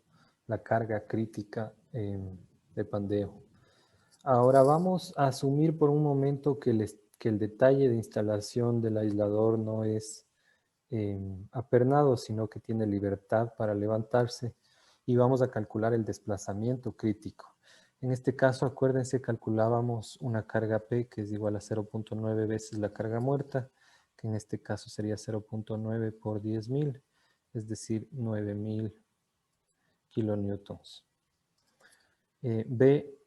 A: la carga crítica de pandeo. Ahora vamos a asumir por un momento que el detalle de instalación del aislador no es apernado, sino que tiene libertad para levantarse, y vamos a calcular el desplazamiento crítico. En este caso, acuérdense, calculábamos una carga P que es igual a 0.9 veces la carga muerta, que en este caso sería 0.9 por 10.000, es decir, 9.000 kilonewtons. B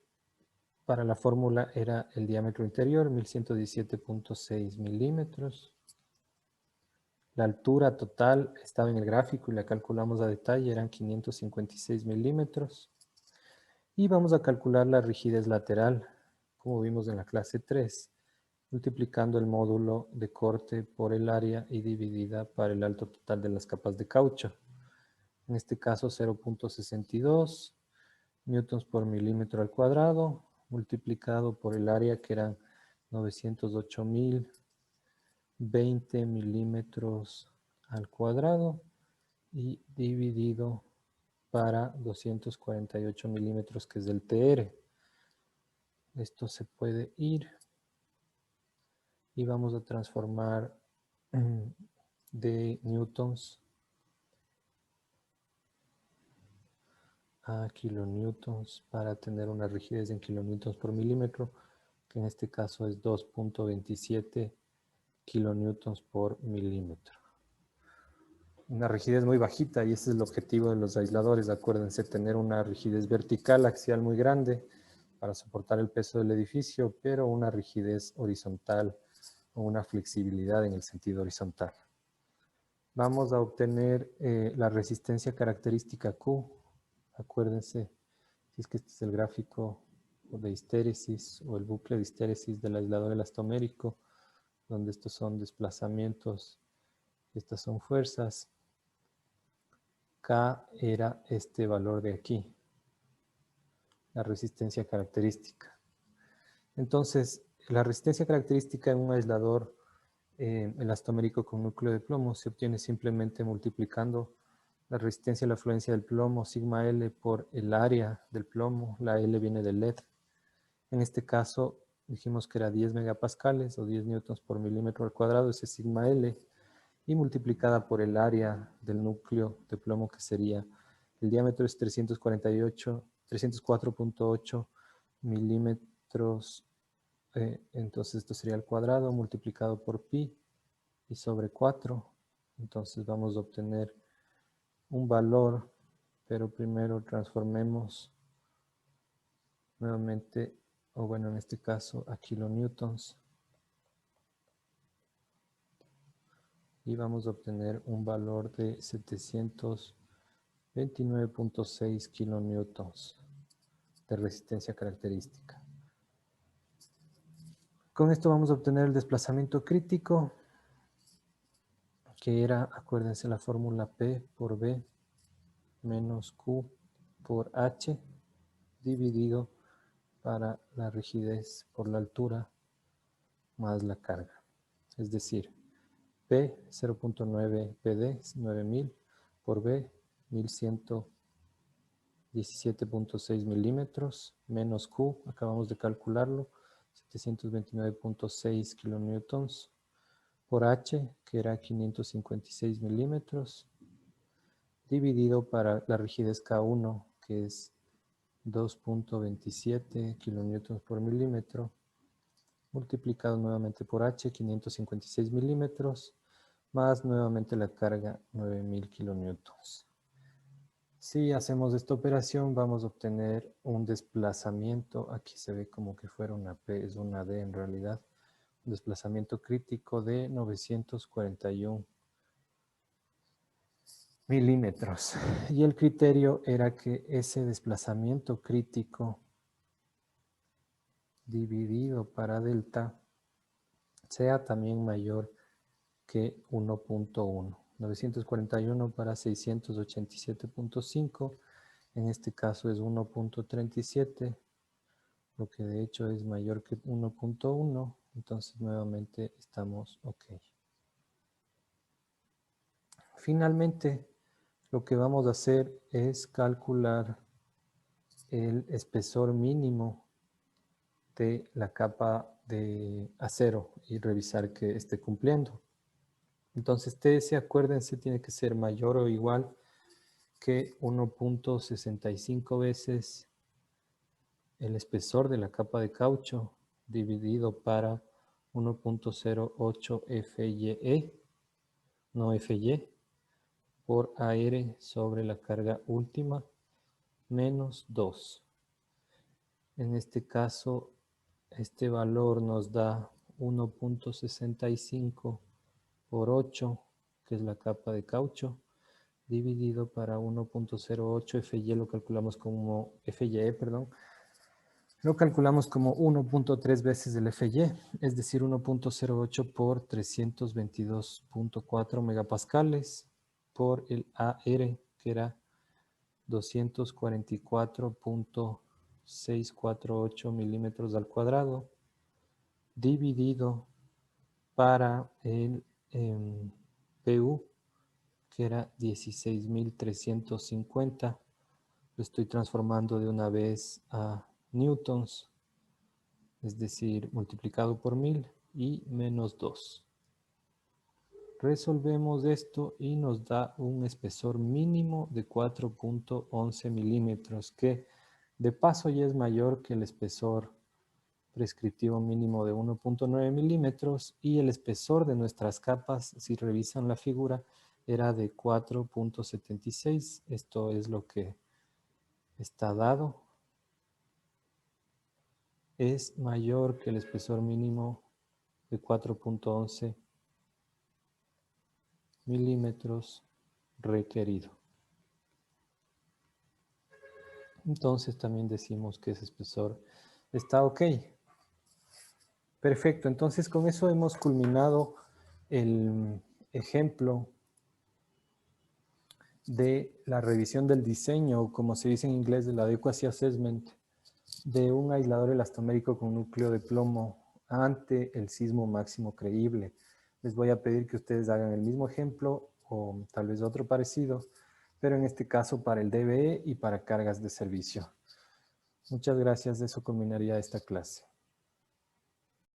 A: para la fórmula era el diámetro interior, 1117.6 milímetros. La altura total estaba en el gráfico y la calculamos a detalle, eran 556 milímetros. Y vamos a calcular la rigidez lateral, como vimos en la clase 3, multiplicando el módulo de corte por el área y dividida para el alto total de las capas de caucho. En este caso 0.62 newtons por milímetro al cuadrado, multiplicado por el área que eran 908.020 milímetros al cuadrado y dividido para 248 milímetros, que es el TR. Esto se puede ir y vamos a transformar de newtons a kilonewtons para tener una rigidez en kilonewtons por milímetro, que en este caso es 2.27 kilonewtons por milímetro. Una rigidez muy bajita, y ese es el objetivo de los aisladores. Acuérdense, tener una rigidez vertical axial muy grande para soportar el peso del edificio, pero una rigidez horizontal o una flexibilidad en el sentido horizontal. Vamos a obtener la resistencia característica Q. Acuérdense, si es que este es el gráfico de histéresis o el bucle de histéresis del aislador elastomérico, donde estos son desplazamientos y estas son fuerzas. K era este valor de aquí, la resistencia característica. Entonces, la resistencia característica en un aislador elastomérico con núcleo de plomo se obtiene simplemente multiplicando la resistencia a la fluencia del plomo, sigma L, por el área del plomo. La L viene del LED. En este caso, dijimos que era 10 megapascales o 10 newtons por milímetro al cuadrado, ese es sigma L, y multiplicada por el área del núcleo de plomo, que sería, el diámetro es 304.8 milímetros, entonces esto sería al cuadrado multiplicado por pi y sobre 4. Entonces vamos a obtener un valor, pero primero transformemos nuevamente, o bueno, en este caso a kilonewtons, y vamos a obtener un valor de 729.6 kilonewtons de resistencia característica. Con esto vamos a obtener el desplazamiento crítico, que era, acuérdense, la fórmula P por B menos Q por H dividido para la rigidez por la altura más la carga. Es decir, P 0.9 PD es 9.000 por B, 1117.6 milímetros, menos Q, acabamos de calcularlo, 729.6 kilonewtons, por H, que era 556 milímetros, dividido para la rigidez K1, que es 2.27 kilonewtons por milímetro, multiplicado nuevamente por H, 556 milímetros, más nuevamente la carga, 9000 kilonewtons. Si hacemos esta operación, vamos a obtener un desplazamiento, aquí se ve como que fuera una P, es una D en realidad, un desplazamiento crítico de 941 milímetros. Y el criterio era que ese desplazamiento crítico dividido para delta sea también mayor que 1.1. 941 para 687.5, en este caso es 1.37, lo que de hecho es mayor que 1.1, entonces nuevamente estamos ok. Finalmente, lo que vamos a hacer es calcular el espesor mínimo de la capa de acero y revisar que esté cumpliendo. Entonces TS, acuérdense, tiene que ser mayor o igual que 1.65 veces el espesor de la capa de caucho dividido para 1.08 FYE, no FY, por AR sobre la carga última menos 2. En este caso, este valor nos da 1.65 por 8, que es la capa de caucho, dividido para 1.08 FY, lo calculamos como FYE, perdón. Lo calculamos como 1.3 veces el FY, es decir, 1.08 por 322.4 megapascales por el AR, que era 244.648 milímetros al cuadrado, dividido para el PU, que era 16.350. Lo estoy transformando de una vez a newtons, es decir, multiplicado por 1000 y menos 2. Resolvemos esto y nos da un espesor mínimo de 4.11 milímetros, que de paso ya es mayor que el espesor prescriptivo mínimo de 1.9 milímetros, y el espesor de nuestras capas, si revisan la figura, era de 4.76. Esto es lo que está dado. Es mayor que el espesor mínimo de 4.11 milímetros requerido. Entonces también decimos que ese espesor está ok. Perfecto, entonces con eso hemos culminado el ejemplo de la revisión del diseño, o como se dice en inglés, de la adequacy assessment de un aislador elastomérico con núcleo de plomo ante el sismo máximo creíble. Les voy a pedir que ustedes hagan el mismo ejemplo o tal vez otro parecido, pero en este caso para el DBE y para cargas de servicio. Muchas gracias, de eso culminaría esta clase.